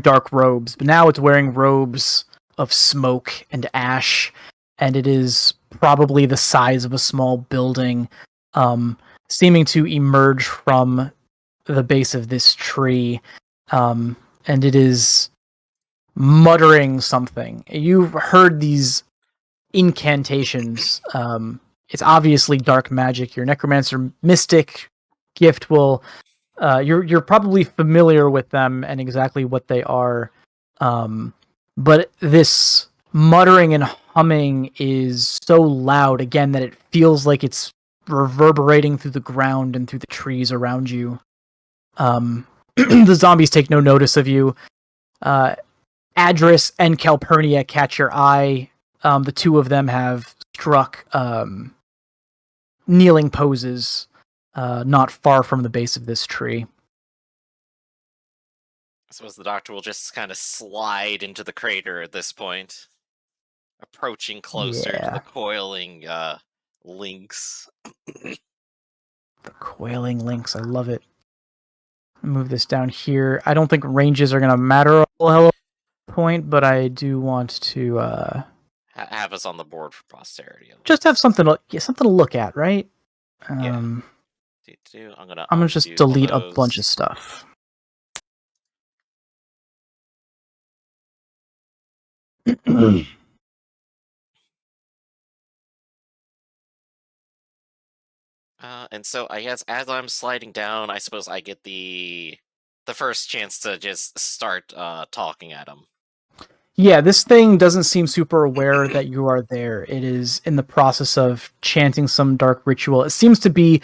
dark robes, but now it's wearing robes of smoke and ash, and it is probably the size of a small building, seeming to emerge from the base of this tree, and it is muttering something. You've heard these incantations. It's obviously dark magic. Your necromancer mystic gift will. You're probably familiar with them and exactly what they are. But this muttering and humming is so loud again that it feels like it's reverberating through the ground and through the trees around you. The zombies take no notice of you. Adris and Calpurnia catch your eye. The two of them have struck kneeling poses not far from the base of this tree. I suppose the doctor will just kind of slide into the crater at this point, approaching closer to the coiling links. The coiling links, I love it. Move this down here. I don't think ranges are going to matter a whole hell of a point, but I do want to have us on the board for posterity. Just have something to look at, right? Yeah. I'm gonna just delete a bunch of stuff. And so I guess as I'm sliding down, I suppose I get the first chance to just start talking at him. Yeah, this thing doesn't seem super aware that you are there. It is in the process of chanting some dark ritual. It seems to be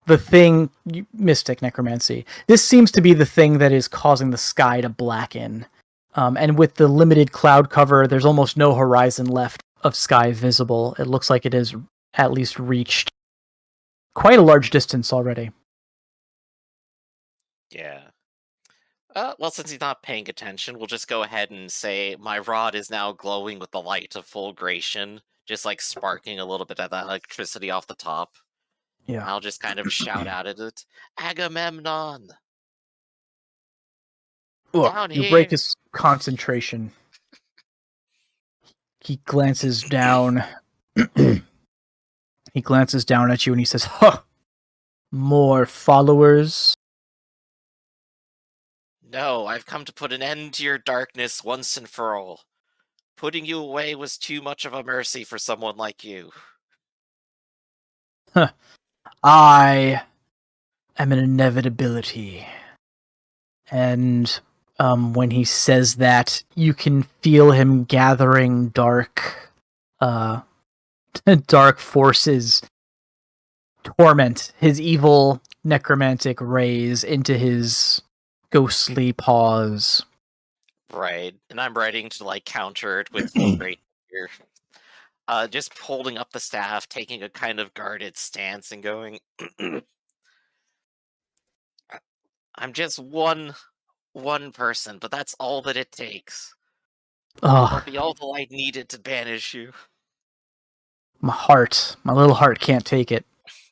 the thing, mystic necromancy. This seems to be the thing that is causing the sky to blacken. And with the limited cloud cover, there's almost no horizon left of sky visible. It looks like it has at least reached quite a large distance already. Yeah. Well, since he's not paying attention, we'll just go ahead and say my rod is now glowing with the light of fulgration, just like sparking a little bit of that electricity off the top. Yeah. I'll just kind of shout out at it, Agamemnon! Down You here! break his concentration. He glances down. He glances down at you and he says, "Huh! More followers?" No, I've come to put an end to your darkness once and for all. Putting you away was too much of a mercy for someone like you. I am an inevitability. And when he says that, you can feel him gathering dark forces, torment his evil necromantic rays into his ghostly paws. Right, and I'm ready to counter it with full great fear. Just holding up the staff, taking a kind of guarded stance and going, I'm just one person, but that's all that it takes. I'll be all the light needed to banish you. My little heart can't take it.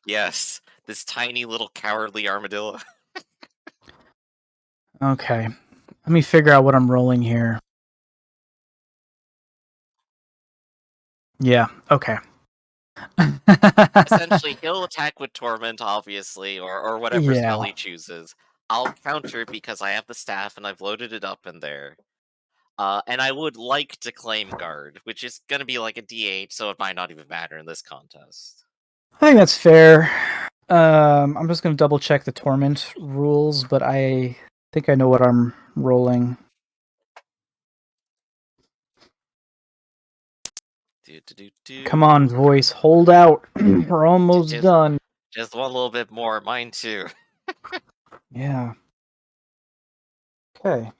Yes, this tiny little cowardly armadillo. Okay, let me figure out what I'm rolling here. Yeah, okay. Essentially, he'll attack with Torment, obviously, or whatever spell he chooses. I'll counter because I have the staff and I've loaded it up in there. And I would like to claim guard, which is going to be like a D8, so it might not even matter in this contest. I think that's fair. I'm just going to double check the Torment rules, but I think I know what I'm rolling. Come on, voice. Hold out. We're almost done. Just one little bit more. Mine too. Yeah. Okay.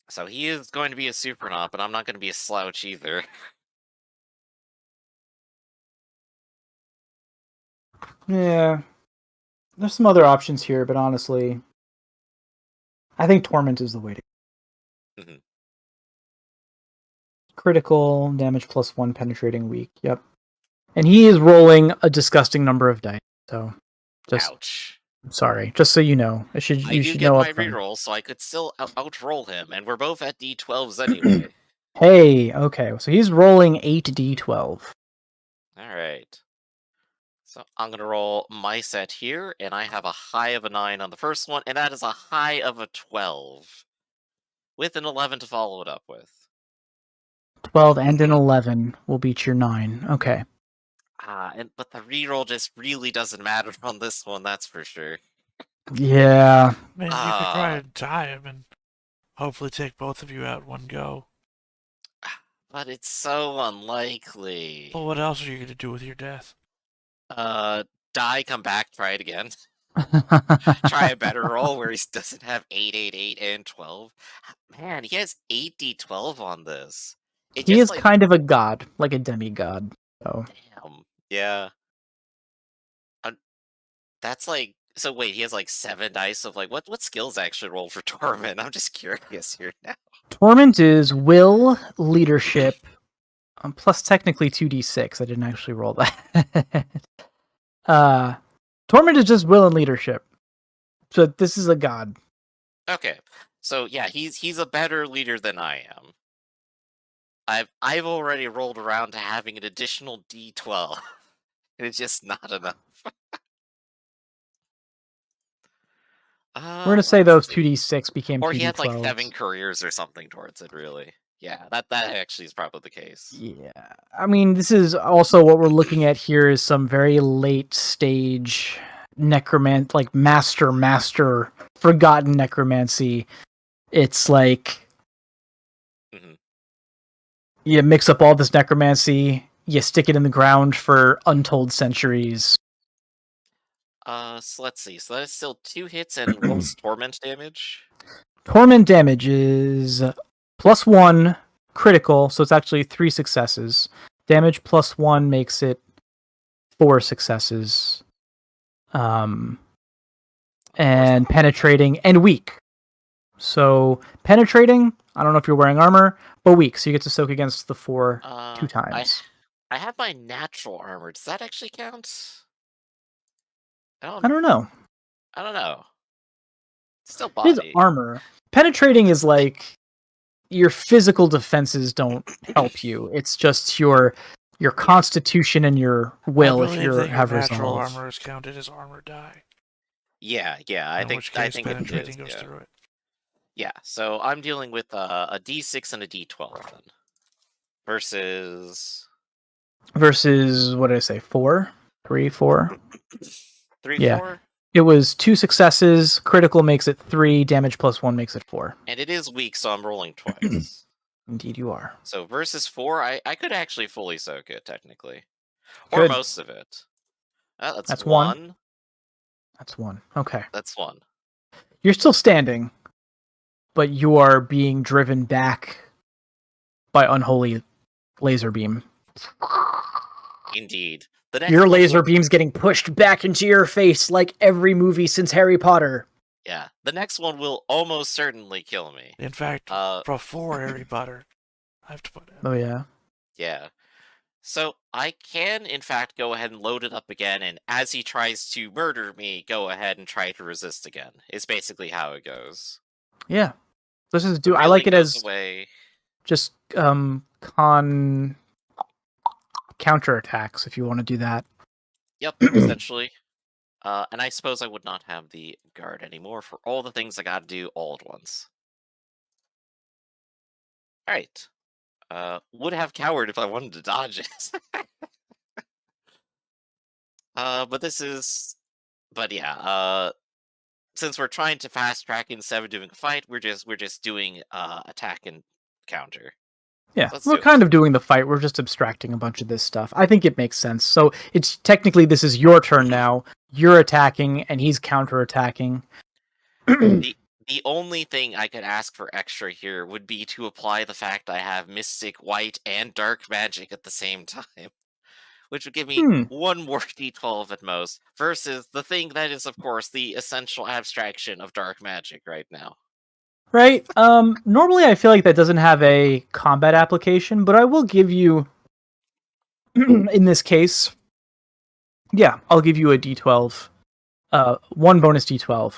So he is going to be a supernaut, but I'm not going to be a slouch either. Yeah. There's some other options here, but honestly, I think Torment is the way to go. Mm-hmm. Critical, damage +1, penetrating, weak. Yep. And he is rolling a disgusting number of dice, so just... Ouch. Sorry, just so you know. You should get know my reroll, so I could still outroll him, and we're both at D12s anyway. Hey, okay, so he's rolling 8 D12. Alright. So I'm going to roll my set here, and I have a high of a 9 on the first one, and that is a high of a 12. With an 11 to follow it up with. 12 and an 11 will beat your 9. Okay. But the reroll just really doesn't matter on this one, that's for sure. Yeah. Man, you could try and tie him and hopefully take both of you out one go. But it's so unlikely. Well, what else are you going to do with your death? Die, come back, try it again. Try a better roll where he doesn't have 8, 8, 8, and 12. Man, he has 8d12 on this. He is kind of a god, like a demigod. So. Damn. Yeah. That's like... So wait, he has like 7 dice of like... What skills actually roll for Torment? I'm just curious here now. Torment is will, leadership, plus technically 2d6. I didn't actually roll that. Torment is just will and leadership. So this is a god. Okay. So yeah, he's a better leader than I am. I've already rolled around to having an additional d12. And it's just not enough. We're gonna say those 2d6 became 2d12s. Or he had like 7 careers or something towards it, really. Yeah, that actually is probably the case. Yeah. I mean, this is also what we're looking at here is some very late stage like master forgotten necromancy. It's like you mix up all this necromancy, you stick it in the ground for untold centuries. So let's see. So that is still 2 hits, and what's torment damage? Torment damage is +1 critical, so it's actually 3 successes. Damage +1 makes it 4 successes. And penetrating and weak. So penetrating, I don't know if you're wearing armor, but weak, so you get to soak against the 4 2 times. I have my natural armor. Does that actually count? I don't know. I don't know. It's still body. It is armor. Penetrating is like your physical defenses don't help you. It's just your constitution and your will if you have natural resolve. Armor is counted as armor die. Yeah. I think penetrating it is, goes through it. Yeah, so I'm dealing with a d6 and a d12 then. Versus what did I say? 4? 3, 4? 3, yeah. 4? It was 2 successes, critical makes it 3, damage +1 makes it 4. And it is weak, so I'm rolling twice. Indeed you are. So versus 4, I could actually fully soak it, technically. Good. Or most of it. That's 1. That's 1. Okay. That's 1. You're still standing, but you are being driven back by unholy laser beam. Indeed. Your laser beam's getting pushed back into your face like every movie since Harry Potter. Yeah, the next one will almost certainly kill me. In fact, before Harry Potter, I have to put it. Oh yeah. Yeah. So I can, in fact, go ahead and load it up again, and as he tries to murder me, go ahead and try to resist again. It's basically how it goes. Yeah. This is I like it as away. Just counterattacks if you want to do that. Yep, essentially. And I suppose I would not have the guard anymore for all the things I gotta do all at once. Alright. Would have coward if I wanted to dodge it. But this is... But yeah, since we're trying to fast track instead of doing a fight, we're just doing attack and counter. Yeah, we're kind of doing the fight. We're just abstracting a bunch of this stuff. I think it makes sense. So it's technically this is your turn now. You're attacking, and he's counterattacking. The only thing I could ask for extra here would be to apply the fact I have Mystic, White, and Dark Magic at the same time. Which would give me 1 more d12 at most, versus the thing that is, of course, the essential abstraction of Dark Magic right now. Right. Normally I feel like that doesn't have a combat application, but I will give you, in this case, yeah, I'll give you a d12, 1 bonus d12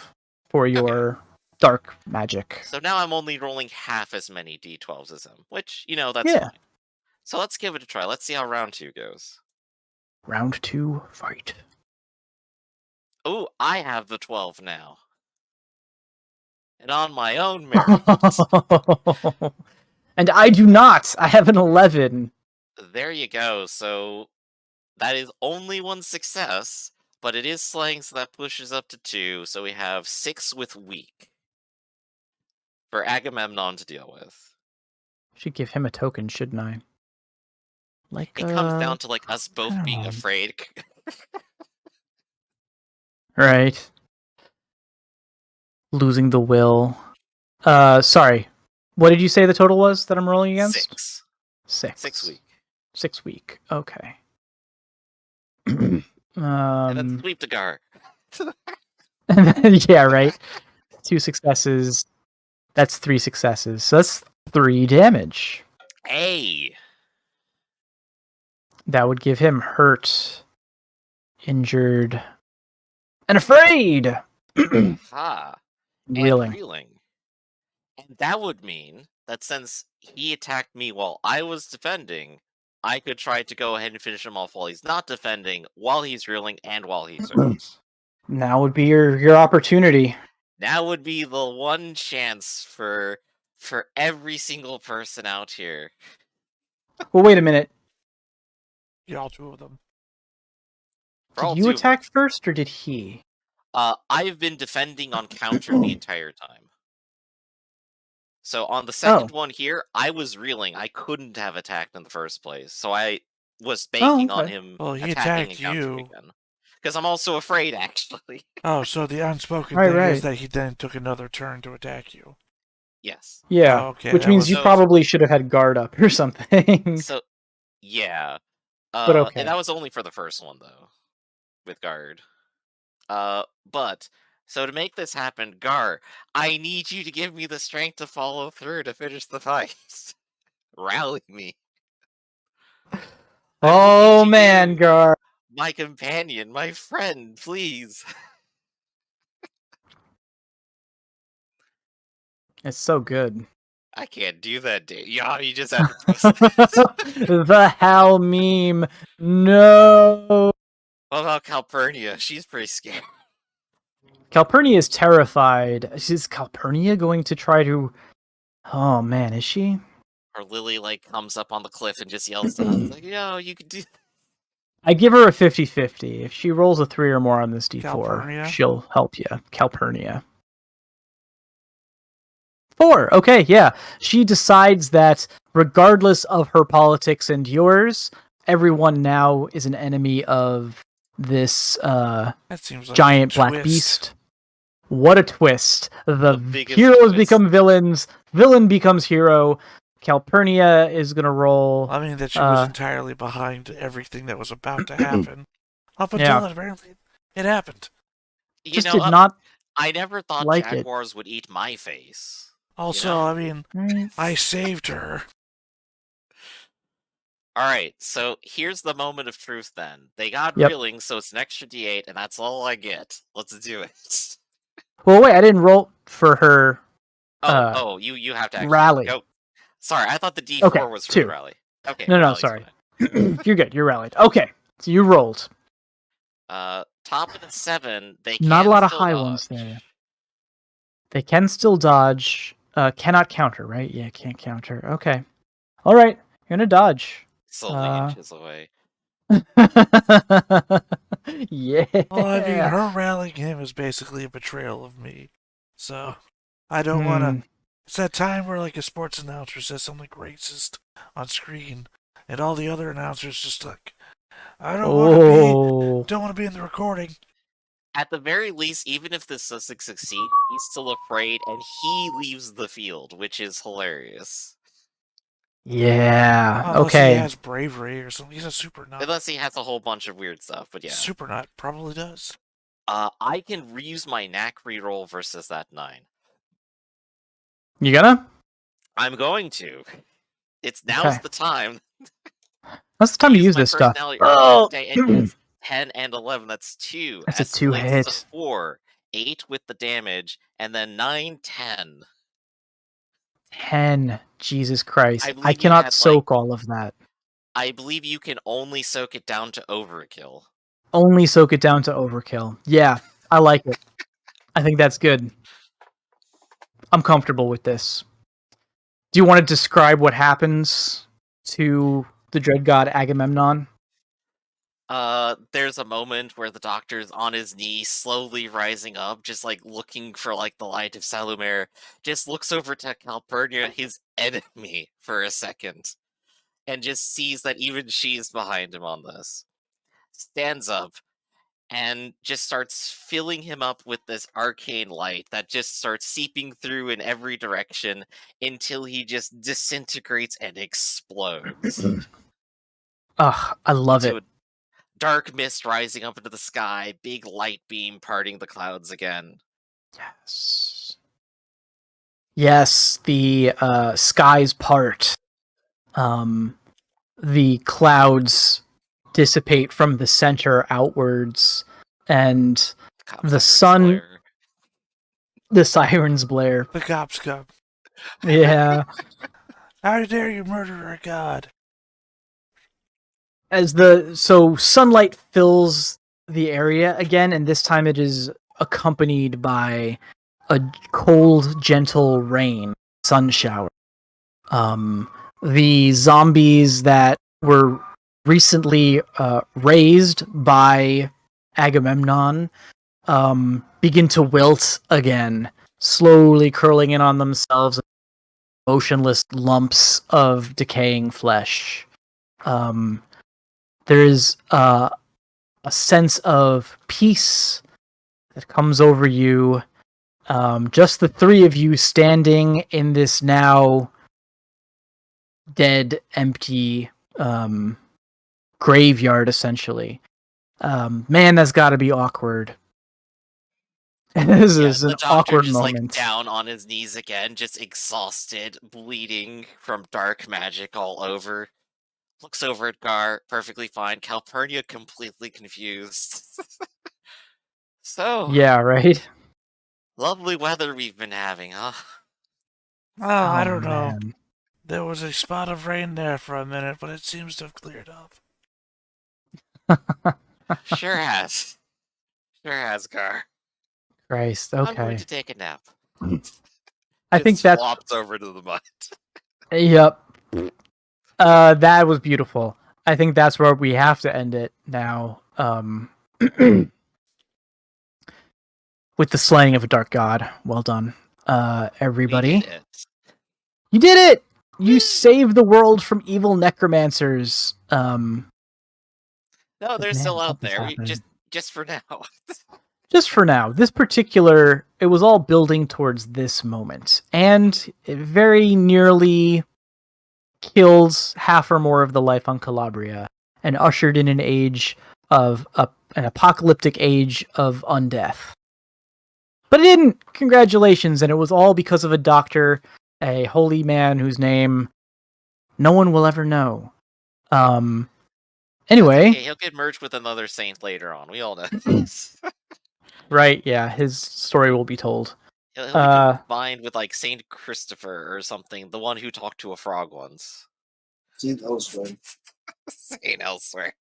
for your dark magic. So now I'm only rolling half as many d12s as him, which, that's fine. So let's give it a try. Let's see how round 2 goes. Round 2, fight. Oh, I have the 12 now. And on my own merit. And I do not. I have an 11. There you go. So that is only 1 success, But it is slaying, so that pushes up to 2. So we have 6 with weak for Agamemnon to deal with. Should give him a token, shouldn't I? Like it comes down to like us both being afraid. Right. Losing the will. Sorry. What did you say the total was that I'm rolling against? 6. 6. 6 weak. 6 weak. Okay. And then sweep the Gar. Yeah, right. 2 successes. That's 3 successes. So that's 3 damage. Hey! That would give him hurt, injured, and afraid! Ha! Reeling. And reeling. And that would mean that since he attacked me while I was defending, I could try to go ahead and finish him off while he's not defending, while he's reeling, and while he's hurt. Now would be your opportunity. Now would be the one chance for every single person out here. Well, wait a minute. Yeah, all 2 of them. Did you attack first, or did he? I've been defending on counter the entire time. So on the second one here, I was reeling. I couldn't have attacked in the first place. So I was banking on him attacking and countering again. Because I'm also afraid, actually. Oh, so the unspoken thing is that he then took another turn to attack you. Yes. Yeah, oh, okay, which means you probably should have had guard up or something. So, yeah. But okay. And that was only for the first one, though. With guard. But, so to make this happen, Gar, I need you to give me the strength to follow through to finish the fight. Rally me. Oh man, Gar. My companion, my friend, please. It's so good. I can't do that, dude. Yeah, you just have to twist The Hal meme. No. What about Calpurnia? She's pretty scared. Calpurnia is terrified. Is Calpurnia going to try to... Oh man, is she? Or Lily, like, comes up on the cliff and just yells to us, like, yo, you can do... I give her a 50-50. If she rolls a 3 or more on this d4, Calpurnia? she'll help you. Calpurnia. 4. Okay, yeah. She decides that regardless of her politics and yours, everyone now is an enemy of this that seems like giant black beast. What a twist. The heroes become villains. Villain becomes hero. Calpurnia is going to roll... I mean, that she was entirely behind everything that was about to happen. Up until apparently it happened. You know, did not I never thought like jaguars would eat my face. Also, I mean, I saved her. Alright, so here's the moment of truth then. They got reeling, so it's an extra d8, and that's all I get. Let's do it. Well, wait, I didn't roll for her... you have to actually rally. go. Sorry, I thought the d4 was for 2. the rally. Okay. No, sorry. You're good, you're rallied. Okay, so you rolled. Top of the 7, they can not a lot of still high dodge. ones there. They can still dodge. Cannot counter, right? Yeah, can't counter. Okay. All right, you're gonna dodge. Slowly inches away. Yeah. Well, I mean, her rallying him is basically a betrayal of me. So, I don't want to... It's that time where, like, a sports announcer says something racist on screen, and all the other announcers just like, I don't want to be in the recording. At the very least, even if this doesn't succeed, he's still afraid, and he leaves the field, which is hilarious. Yeah. Unless okay. he has bravery or something. He's a super nut. Unless he has a whole bunch of weird stuff, but yeah. Super nut probably does. I can reuse my knack reroll versus that 9. You gonna? I'm going to. Now's the time. That's the time to use this stuff. Oh! 10 and 11, that's 2. That's a 2 hit. That's a 4. 8 with the damage, and then 9, 10. 10. Jesus Christ. I cannot soak all of that. I believe you can only soak it down to overkill. Only soak it down to overkill. Yeah, I like it. I think that's good. I'm comfortable with this. Do you want to describe what happens to the dread god Agamemnon? There's a moment where the doctor's on his knees, slowly rising up, just like looking for like the light of Salomere. Just looks over to Calpurnia, his enemy, for a second, and just sees that even she's behind him on this. Stands up and just starts filling him up with this arcane light that just starts seeping through in every direction until he just disintegrates and explodes. Ugh, I love into it. a dark mist rising up into the sky, big light beam parting the clouds again. Yes. Yes, the skies part. The clouds dissipate from the center outwards, and the sun, the sirens blare. The cops come. Yeah. How dare you murder a god? So sunlight fills the area again, and this time it is accompanied by a cold, gentle rain, sun shower. The zombies that were recently raised by Agamemnon begin to wilt again, slowly curling in on themselves, motionless lumps of decaying flesh. There's a sense of peace that comes over you. Just the three of you standing in this now dead, empty graveyard, essentially. Man, that's got to be awkward. This is an awkward just moment. Like down on his knees again, just exhausted, bleeding from dark magic all over. Looks over at Gar, perfectly fine. Calpurnia completely confused. So yeah, right. Lovely weather we've been having, huh? Oh, I don't know. Man. There was a spot of rain there for a minute, but it seems to have cleared up. Sure has. Sure has, Gar. Christ, I'm going okay. to take a nap. I think that flops over to the mud. Yep. That was beautiful. I think that's where we have to end it now. With the slaying of a dark god. Well done, everybody. We did it. You did it! You saved the world from evil necromancers. No, they're Man, still out something's there. happening. Just for now. Just for now. This particular, it was all building towards this moment. And it very nearly killed half or more of the life on Calabria and ushered in an age of an apocalyptic age of undeath. But it didn't. Congratulations. And it was all because of a doctor, a holy man whose name no one will ever know. Anyway. Okay, he'll get merged with another saint later on. We all know this. Right, yeah, his story will be told. He'll be combined with like Saint Christopher or something, the one who talked to a frog once. Saint Elsewhere. Saint Elsewhere.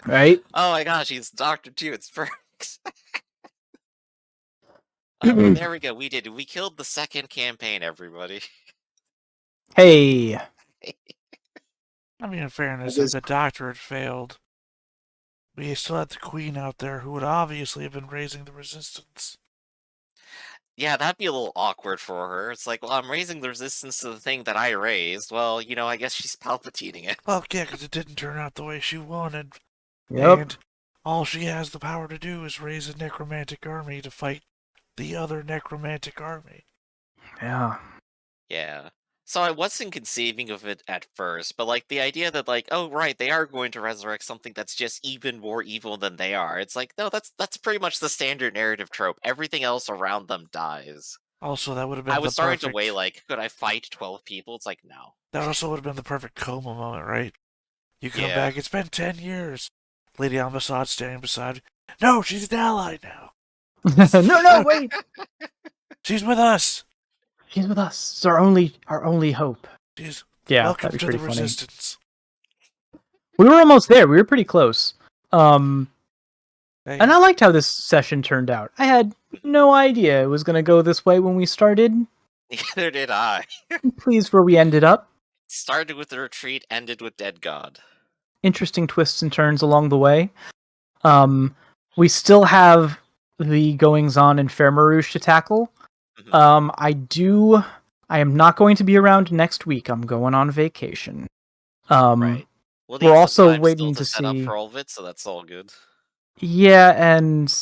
Right? Oh my gosh, he's Doctor too. It's perfect. There we go. We did it. We killed the second campaign, everybody. Hey. I mean, in fairness, if the doctor had failed, we still had the queen out there who would obviously have been raising the resistance. Yeah, that'd be a little awkward for her. It's like, well, I'm raising the resistance to the thing that I raised. Well, you know, I guess she's palpitating it. Well, yeah, because it didn't turn out the way she wanted. Yep. And all she has the power to do is raise a necromantic army to fight the other necromantic army. Yeah. Yeah. So I wasn't conceiving of it at first, but like the idea that like, oh right, they are going to resurrect something that's just even more evil than they are. It's like, no, that's pretty much the standard narrative trope. Everything else around them dies. Also, that would have been I was starting perfect... to weigh like, could I fight 12 people? It's like, no. That also would have been the perfect coma moment, right? You come back, it's been 10 years. Lady Ambassad standing beside. No, she's an ally now. no, wait. She's with us. She's with us. It's our only hope. She's welcome to the resistance. We were almost there. We were pretty close. And I liked how this session turned out. I had no idea it was going to go this way when we started. Neither did I. I'm pleased where we ended up. Started with the retreat, ended with Dead God. interesting twists and turns along the way. We still have the goings on in Fair Marouge to tackle. Mhm. I am not going to be around next week. I'm going on vacation. Right. We'll We're need some also time still waiting to to set up see. for all of it, so that's all good. Yeah, and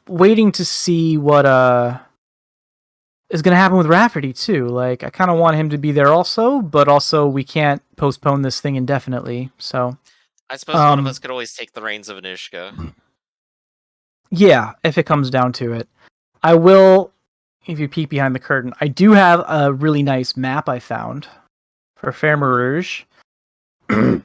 waiting to see what is going to happen with Rafferty too. Like, I kind of want him to be there also, but also we can't postpone this thing indefinitely. So, I suppose one of us could always take the reins of Anishka. yeah, if it comes down to it, I will. If you peek behind the curtain, I do have a really nice map I found for Fair Marouge. So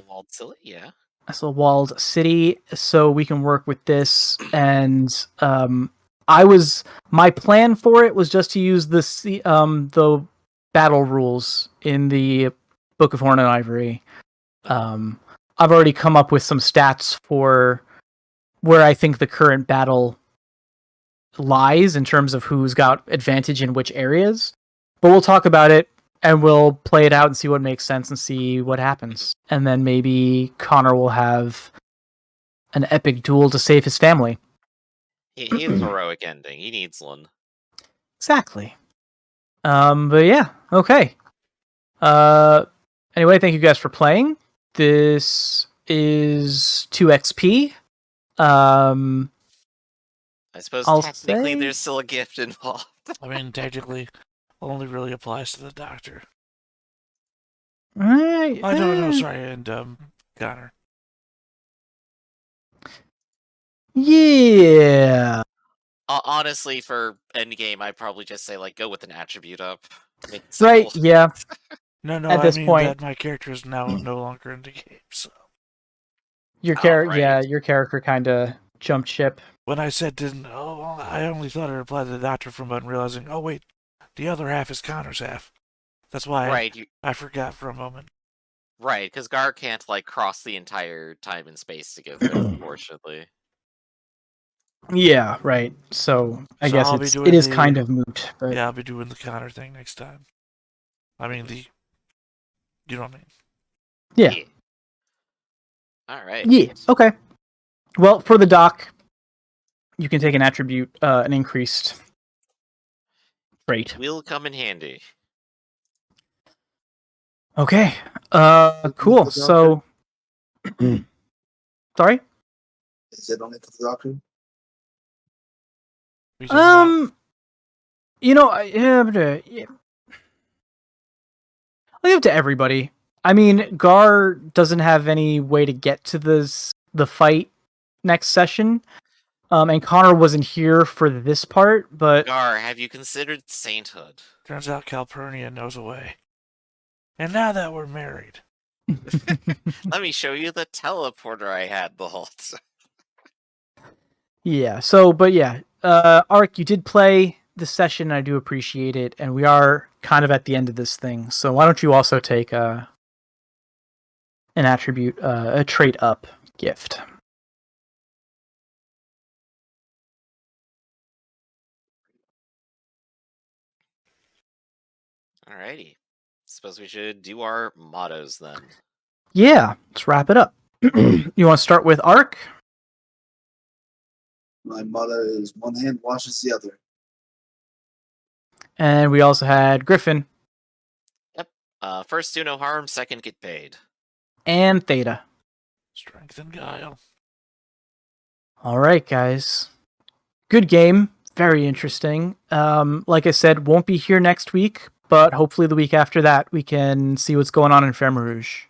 walled silly, yeah. As a walled city, so we can work with this. And my plan for it was just to use the battle rules in the Book of Horn and Ivory. I've already come up with some stats for where I think the current battle lies in terms of who's got advantage in which areas. But we'll talk about it and we'll play it out and see what makes sense and see what happens. And then maybe Connor will have an epic duel to save his family. He has a heroic ending. He needs one. Exactly. But yeah, okay. Anyway, thank you guys for playing. This is 2XP. I suppose I'll technically say- there's still a gift involved. I mean, technically, only really applies to the doctor. Right. I don't know, sorry, and Connor. Yeah. Honestly, for endgame, I'd probably just say, like, go with an attribute up. Make it Right, simple. yeah. No, At I this mean point- that my character is now no longer in the game, so. Your Right. your character kind of jumped ship. When I said I only thought it applied to the doctor from realizing, oh wait, the other half is Connor's half. That's why Right, I forgot for a moment. right, because Gar can't, like, cross the entire time and space to get there, unfortunately. Yeah, right. So I So guess I'll be it doing is the- kind of moot. But Yeah, I'll be doing the Connor thing next time. I mean, you know what I mean? yeah. Alright. Yeah. Okay. Well, for the doc, you can take an attribute, an increased trait. Will come in handy. Okay. Cool. So, sorry. Is it only for the doctor? We talking about- You know, I'll leave it to everybody. I mean, Gar doesn't have any way to get to the fight next session. And Connor wasn't here for this part, but Gar, have you considered sainthood? Turns out Calpurnia knows a way. And now that we're married. Let me show you the teleporter I had the whole time. yeah. So, but yeah, Ark, you did play the session. I do appreciate it, and we are kind of at the end of this thing. So why don't you also take an attribute, a trait up gift? Alrighty. Suppose we should do our mottos then. Yeah, let's wrap it up. You want to start with Ark? My motto is one hand washes the other. And we also had Griffin First, do no harm. Second, get paid. and Theta. Strength and guile. All right, guys. Good game. Very interesting. Like I said, won't be here next week, but hopefully the week after that we can see what's going on in Fair Marouge.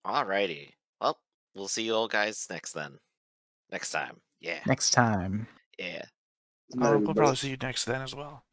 Alrighty. Well, we'll see you all guys next time. Yeah. Next time. Yeah. We'll probably see you next then as well.